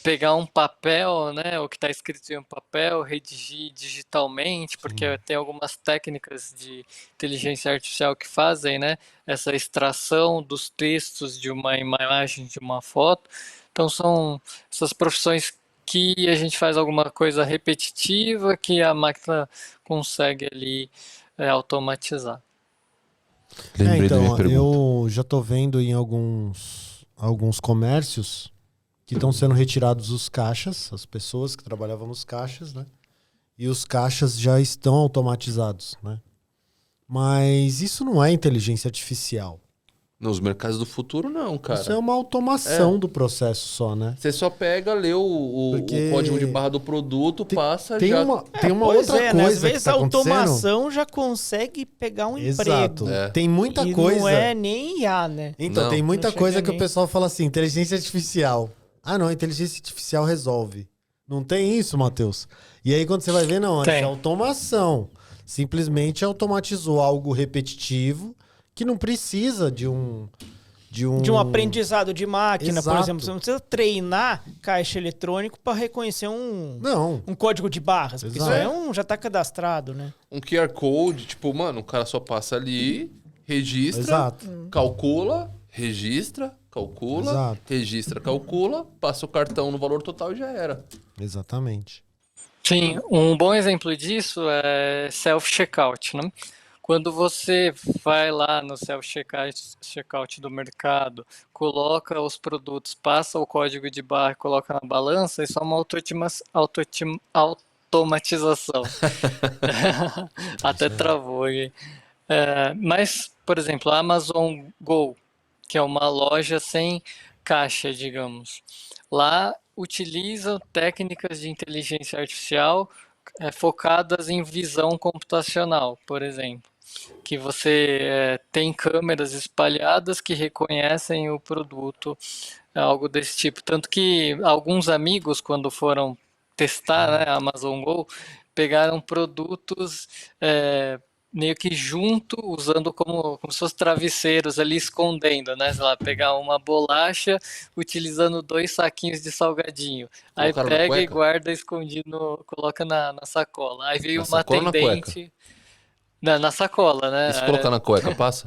pegar um papel, né, o que está escrito em um papel, redigir digitalmente, porque tem algumas técnicas de inteligência artificial que fazem, né, essa extração dos textos de uma imagem, de uma foto. Então são essas profissões que a gente faz alguma coisa repetitiva que a máquina consegue ali automatizar. Lembrei da minha Então, pergunta. eu já tô vendo em alguns comércios que estão sendo retirados os caixas, as pessoas que trabalhavam nos caixas, né? E os caixas já estão automatizados, né? Mas isso não é inteligência artificial. Nos mercados do futuro, não, cara. Isso é uma automação do processo só, né? Você só pega, lê o Porque código de barra do produto, passa Tem já. uma Pois outra é, né? Às coisa que vezes tá a acontecendo. automação já consegue pegar um Exato. emprego. É. Tem muita E coisa. não é nem IA, né? Então, Não. tem muita Não coisa chega que o nem- pessoal fala assim, inteligência artificial. Ah, não, a inteligência artificial resolve. Não tem isso, Matheus. E aí, quando você vai ver, não, Tem. é automação. Simplesmente automatizou algo repetitivo que não precisa de um De um aprendizado de máquina, por Exato. exemplo. Você não precisa treinar caixa eletrônico para reconhecer Não, um código de barras. Porque isso Exato. já tá cadastrado, né? Um QR Code, tipo, mano, o cara só passa ali, registra, exato. calcula, registra, calcula, Exato. registra, calcula, passa o cartão no valor total e já era. Exatamente. Sim, um bom exemplo disso é self-checkout, né? Quando você vai lá no self-checkout do mercado, coloca os produtos, passa o código de barra, coloca na balança, isso é uma automatização. Até travou aí. Mas, por exemplo, a Amazon Go, que é uma loja sem caixa, digamos. Lá utilizam técnicas de inteligência artificial focadas em visão computacional, por exemplo. Que você tem câmeras espalhadas que reconhecem o produto, algo desse tipo. Tanto que alguns amigos, quando foram testar, né, a Amazon Go, pegaram produtos meio que junto, usando como se fossem travesseiros ali, escondendo, né? Sei lá, pegar uma bolacha utilizando 2 saquinhos de salgadinho. Aí Colocaram na pega e cueca? guarda escondido, coloca na sacola. Aí veio Na uma sacola ou na cueca? atendente... Na sacola, né? E se colocar na cueca, passa?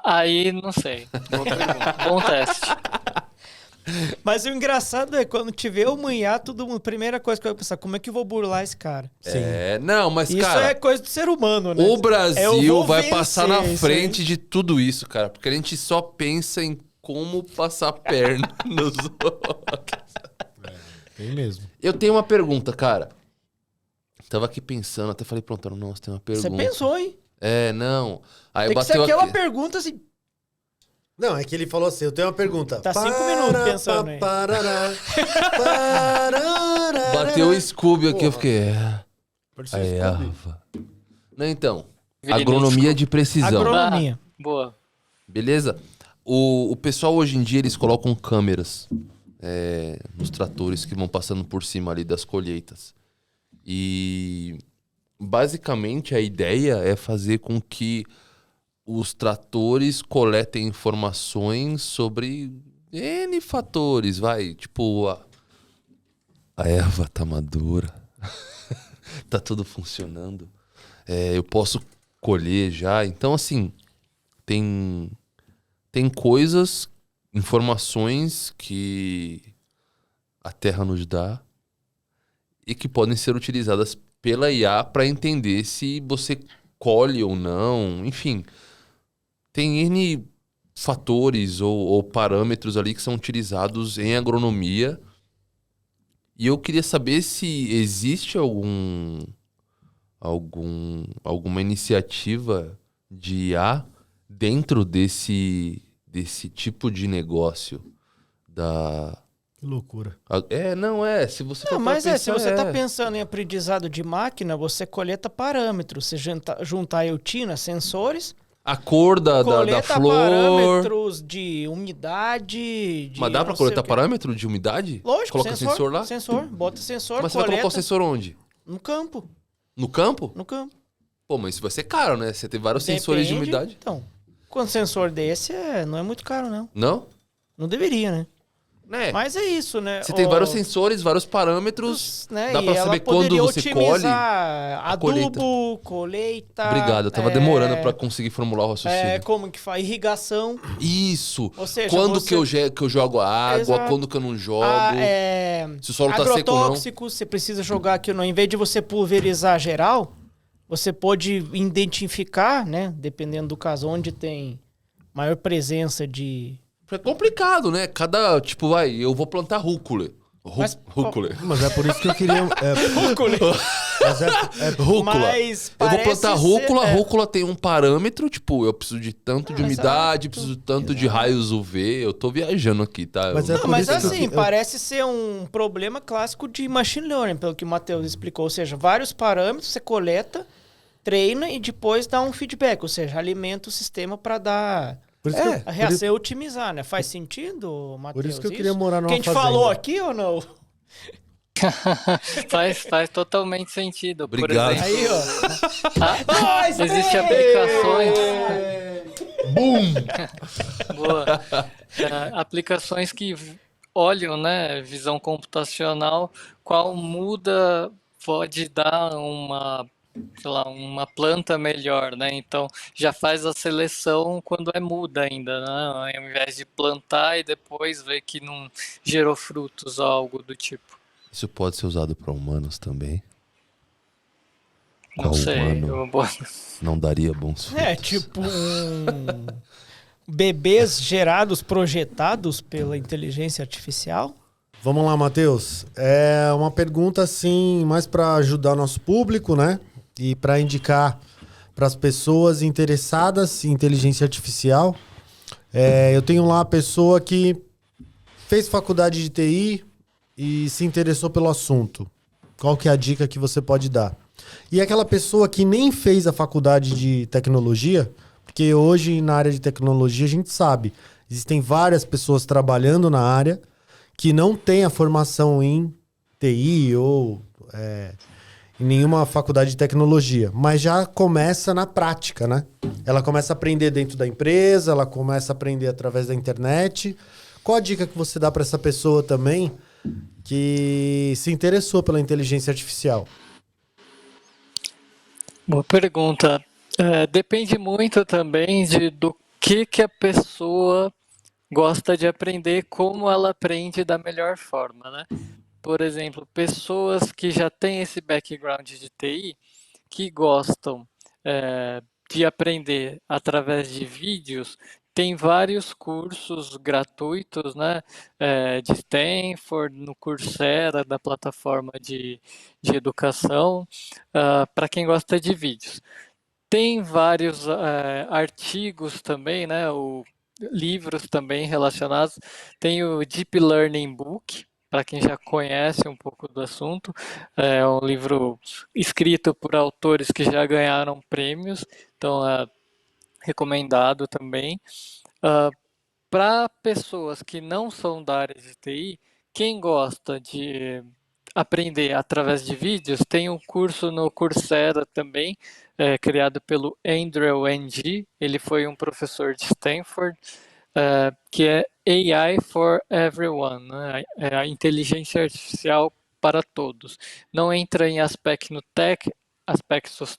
Aí, não sei. Boa pergunta. Bom teste. Mas o engraçado é quando tiver o manhá, todo mundo. Primeira coisa que eu vou pensar, como é que eu vou burlar esse cara? Sim. Não, mas, Isso cara, é coisa do ser humano, né? o Eu Brasil vou vai vencer passar na isso frente aí. de tudo isso, cara. Porque a gente só pensa em como passar a perna nos outros. Tem mesmo. Eu tenho uma pergunta, cara. Tava aqui pensando, até falei, pronto, nossa, tem uma pergunta. Você pensou, hein? Não. Aí Tem que ser bateu aquela aqui. pergunta assim. Não, é que ele falou assim, eu tenho uma pergunta. Tá 5 minutos pensando aí. Bateu o Scooby aqui, eu Porra. fiquei. Parecia Aí, Scooby. Não, então. Vinícius. Agronomia de precisão. Agronomia. Boa. Beleza? O pessoal hoje em dia, eles colocam câmeras nos tratores que vão passando por cima ali das colheitas. E basicamente a ideia é fazer com que os tratores coletem informações sobre N fatores, vai. Tipo, a erva tá madura, tá tudo funcionando. Eu posso colher já. Então, assim, tem coisas informações que a Terra nos dá e que podem ser utilizadas pela IA para entender se você colhe ou não, enfim. Tem N fatores ou parâmetros ali que são utilizados em agronomia. E eu queria saber se existe alguma iniciativa de IA dentro desse tipo de negócio da... Que loucura. se você for Não, pra mas se pensar, você está pensando em aprendizado de máquina, você coleta parâmetros. Você juntar a eutina, sensores, a cor da coleta flor... parâmetros de umidade, de Mas dá pra não sei coletar o quê. parâmetro de umidade? Lógico, Coloca sensor lá? Sensor, bota sensor, Mas você vai coleta colocar o sensor onde? no campo, No campo? no campo. Pô, mas isso vai ser caro, né? Você tem vários sensores de Depende. umidade. Então, quando sensor desse não é muito caro, não. Não? Não deveria, né? Né? Mas é isso, né? Você tem vários sensores, vários parâmetros. Né? Dá E pra ela saber quando poderia você colhe. otimizar a colheita. adubo, colheita. Obrigado, eu tava demorando pra conseguir formular o raciocínio. Como que faz? Irrigação. Isso! Ou seja, Quando você- que eu jogo a água, Exato. quando que eu não jogo. Se o solo tá seco ou não. Agrotóxicos, você precisa jogar aqui, em vez de você pulverizar geral, você pode identificar, né? Dependendo do caso, onde tem maior presença de... É complicado, né? Eu vou plantar rúcula. Rúcula. Mas é por isso que eu queria. Mas Rúcula. Mas Eu vou parece plantar ser- rúcula, rúcula tem um parâmetro, eu preciso de tanto de umidade, exato. preciso de tanto de raios UV. Eu tô viajando aqui, tá? Mas Eu- é Não, por mas isso que assim, eu- parece ser um problema clássico de machine learning, pelo que o Matheus explicou. Ou seja, vários parâmetros você coleta, treina e depois dá um feedback. Ou seja, alimenta o sistema para dar Por isso que eu- a reação e otimizar, né? Faz sentido, Matheus? Por isso que eu queria morar numa Que a gente fazenda. falou aqui ou não? Faz totalmente sentido. Obrigado. Por exemplo, Aí, ó. existem aplicações. Boa. Aplicações que olham, né, visão computacional, qual muda pode dar uma planta melhor, né? Então já faz a seleção quando é muda ainda, né? Ao invés de plantar e depois ver que não gerou frutos ou algo do tipo. Isso pode ser usado para humanos também? Não Qual sei. humano não daria bons frutos? Tipo bebês gerados, projetados pela inteligência artificial. Vamos lá, Matheus. É uma pergunta assim, mais para ajudar o nosso público, né? E para indicar para as pessoas interessadas em inteligência artificial. Eu tenho lá a pessoa que fez faculdade de TI e se interessou pelo assunto. Qual que é a dica que você pode dar? E aquela pessoa que nem fez a faculdade de tecnologia, porque hoje na área de tecnologia a gente sabe, existem várias pessoas trabalhando na área que não têm a formação em TI ou em nenhuma faculdade de tecnologia, mas já começa na prática, né? Ela começa a aprender dentro da empresa, ela começa a aprender através da internet. Qual a dica que você dá para essa pessoa também que se interessou pela inteligência artificial? Boa pergunta. Depende muito também do que a pessoa gosta de aprender, como ela aprende da melhor forma, né? Por exemplo, pessoas que já têm esse background de TI, que gostam de aprender através de vídeos, tem vários cursos gratuitos, né, de Stanford, no Coursera, da plataforma de educação, para quem gosta de vídeos. Tem vários artigos também, né, livros também relacionados. Tem o Deep Learning Book, para quem já conhece um pouco do assunto. É um livro escrito por autores que já ganharam prêmios, então é recomendado também. Para pessoas que não são da área de TI, quem gosta de aprender através de vídeos, tem um curso no Coursera também, criado pelo Andrew Ng. Ele foi um professor de Stanford, que é AI for Everyone, né? É a inteligência artificial para todos. Não entra em aspectos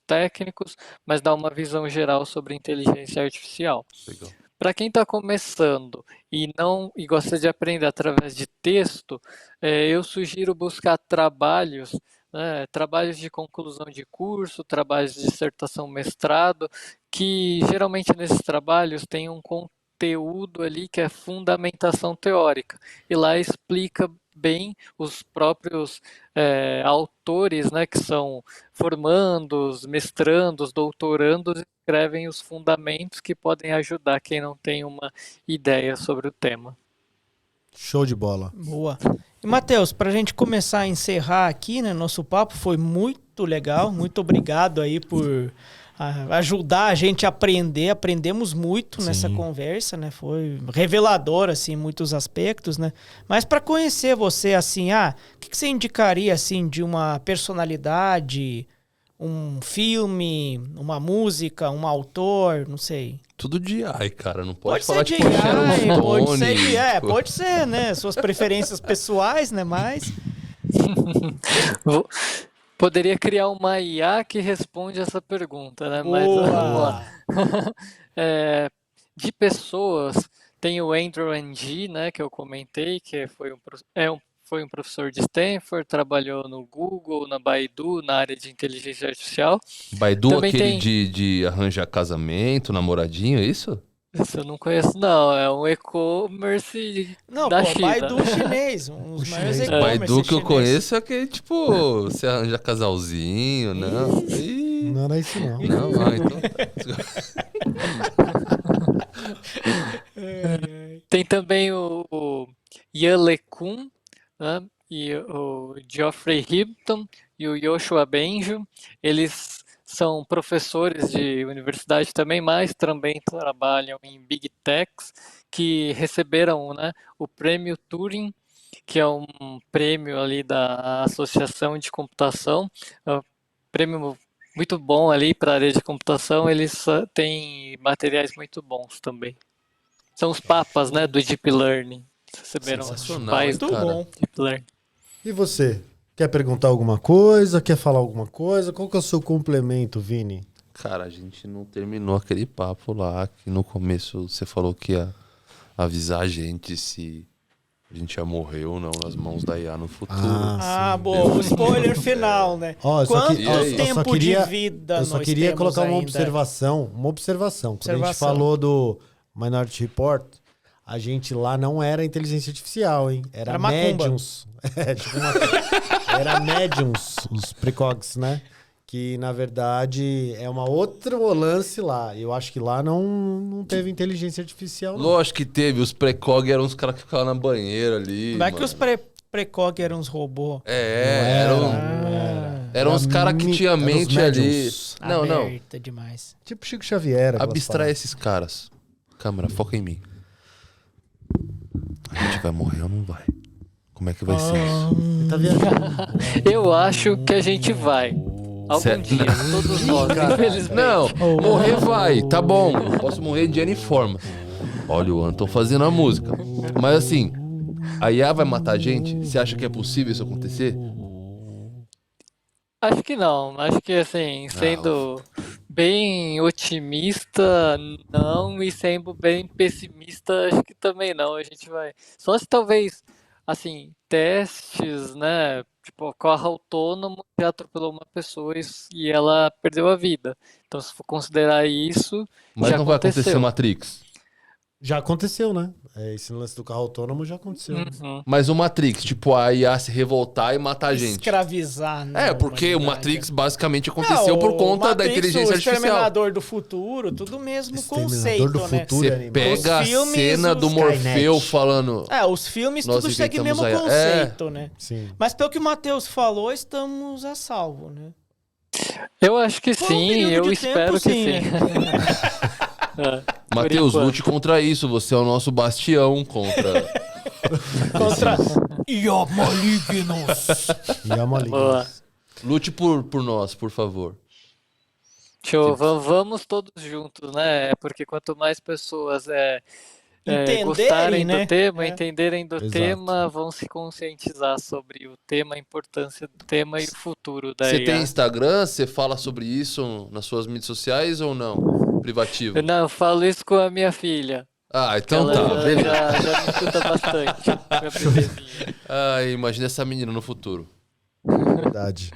técnicos, mas dá uma visão geral sobre inteligência artificial. Legal. Para quem está começando e gosta de aprender através de texto, eu sugiro buscar trabalhos, né, trabalhos de conclusão de curso, trabalhos de dissertação, mestrado, que geralmente nesses trabalhos tem um conteúdo ali que é fundamentação teórica, e lá explica bem os próprios autores, né, que são formandos, mestrandos, doutorandos, escrevem os fundamentos que podem ajudar quem não tem uma ideia sobre o tema. Show de bola. Boa. E, Matheus, para a gente começar a encerrar aqui, né, nosso papo foi muito legal. Muito obrigado aí por ajudar a gente a aprender. Aprendemos muito nessa conversa, né? Foi revelador, assim, em muitos aspectos, né? Mas para conhecer você, assim, o que você indicaria, assim, de uma personalidade, um filme, uma música, um autor, não sei. Tudo de AI, cara. Não Pode pode ser falar de tipo Sharon AI, Stone. pode ser de... tipo, pode ser, né? Suas preferências pessoais, né? Mas... Poderia criar uma IA que responde essa pergunta, né? Mas vamos lá. De pessoas, tem o Andrew Ng, né, que eu comentei, que foi um professor de Stanford, trabalhou no Google, na Baidu, na área de inteligência artificial. Baidu, Também aquele tem- de arranjar casamento, namoradinho, é isso? Isso eu não conheço, não. É um e-commerce Não, da pô, China. Baidu chinês, um dos maiores chinês. e-commerce Baidu que eu chinês. conheço é aquele, tipo, você arranja casalzinho, não. Ih, Não era isso, não. não, então. Tem também o Yan LeCun, né? E o Geoffrey Hinton e o Yoshua Bengio. Eles são professores de universidade também, mas também trabalham em Big Techs, que receberam, né, o prêmio Turing, que é um prêmio ali da Associação de Computação, prêmio muito bom ali para a área de computação. Eles têm materiais muito bons também. São os papas, né, do Deep Learning. Receberam os Sensacional, pais hein, do Muito cara? bom. Deep Learning. E você? Quer perguntar alguma coisa? Quer falar alguma coisa? Qual que é o seu complemento, Vini? Cara, a gente não terminou aquele papo lá que no começo você falou que ia avisar a gente se a gente ia morrer ou não nas mãos da IA no futuro. Boa. O spoiler final, né? Ó, eu só Quanto que- eu só tempo queria- de vida Eu só nós queria temos colocar uma ainda? observação. Quando a gente Observação. falou do Minority Report, a gente lá não era inteligência artificial, hein? Era macumba. médiums. Era médiums, os precogs, né? Que, na verdade, é uma outra lance lá. Eu acho que lá não teve inteligência artificial, não. Lógico que teve, os precog eram os caras que ficavam na banheira ali. Não é que mano. os precog eram uns robôs. Eram os caras que tinham Eram os mente ali. médiums. Não. Aberta demais. Tipo Chico Xavier. aquelas Abstrai paradas. esses caras. Câmera, foca em mim. A gente vai morrer ou não vai? Como é que vai ser isso? Ele tá viajando. Eu acho que a gente vai. Algum Certo. dia, todos nós, infelizmente. Não, morrer vai, tá bom. Eu posso morrer de N forma. Olha o Anton fazendo a música. Mas assim, a IA vai matar a gente? Você acha que é possível isso acontecer? Acho que não. Acho que, assim, sendo bem otimista, não. E sendo bem pessimista, acho que também não. A gente vai... Só se talvez, assim, testes, né? Tipo, carro autônomo já atropelou uma pessoa e ela perdeu a vida. Então, se for considerar isso, Mas já não vai acontecer aconteceu. Matrix. Já aconteceu, né? Esse lance do carro autônomo já aconteceu. Uhum. Mas o Matrix, tipo, a IA se revoltar e matar a gente. Escravizar, né? É, porque o humanidade. Matrix basicamente aconteceu Não, por o conta da Matrix, inteligência o artificial. Exterminador do Futuro, tudo mesmo conceito, do né? futuro, Você animal. pega a Os filmes, cena do os Morfeu Skynet. falando... Os filmes Nós tudo segue o mesmo inventamos a IA. conceito, né? Sim. Mas pelo que o Matheus falou, estamos a salvo, né? Eu acho que Por um sim, período eu de espero tempo, que sim, sim. né? Por Matheus, enquanto. lute contra isso. Você é o nosso bastião contra... Contra Ia Malignos. E é uma Boa. liga. Lute por nós, por favor. Show, vamos todos juntos, né? Porque quanto mais pessoas Entenderem, gostarem né? do tema, É. entenderem do Exato. tema, vão se conscientizar sobre o tema, a importância do tema e o futuro da Você IA. tem Instagram? Você fala sobre isso nas suas mídias sociais ou não? privativo. Não, eu falo isso com a minha filha. Ah, então Ela tá, beleza. já me escuta bastante. Minha bebezinha. Ai, imagina essa menina no futuro. Verdade.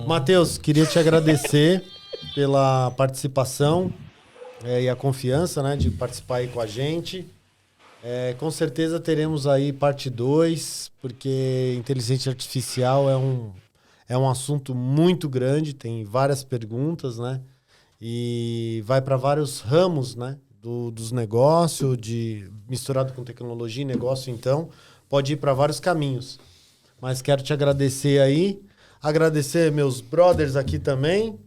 Matheus, queria te agradecer pela participação e a confiança, né, de participar aí com a gente. Com certeza teremos aí parte 2, porque inteligência artificial é um assunto muito grande, tem várias perguntas, né? E vai para vários ramos, né? Dos negócios, misturado com tecnologia e negócio, então, pode ir para vários caminhos. Mas quero te agradecer aí, agradecer meus brothers aqui também.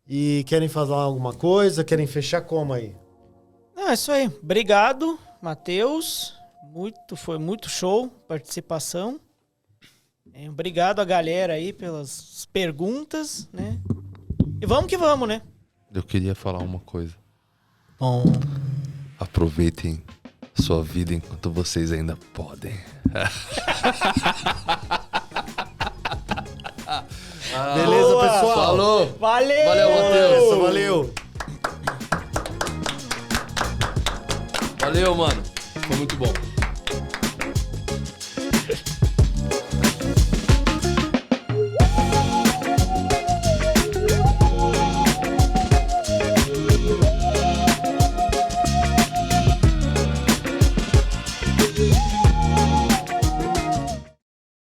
E querem fazer alguma coisa? Querem fechar como aí? Não, é isso aí. Obrigado, Matheus. Foi muito show a participação. Obrigado a galera aí pelas perguntas, né? E vamos que vamos, né? Eu queria falar uma coisa. Bom. Aproveitem sua vida enquanto vocês ainda podem. Beleza, Boa. pessoal? Falou! Valeu! Valeu, Matheus! Valeu! Valeu, mano. Foi muito bom.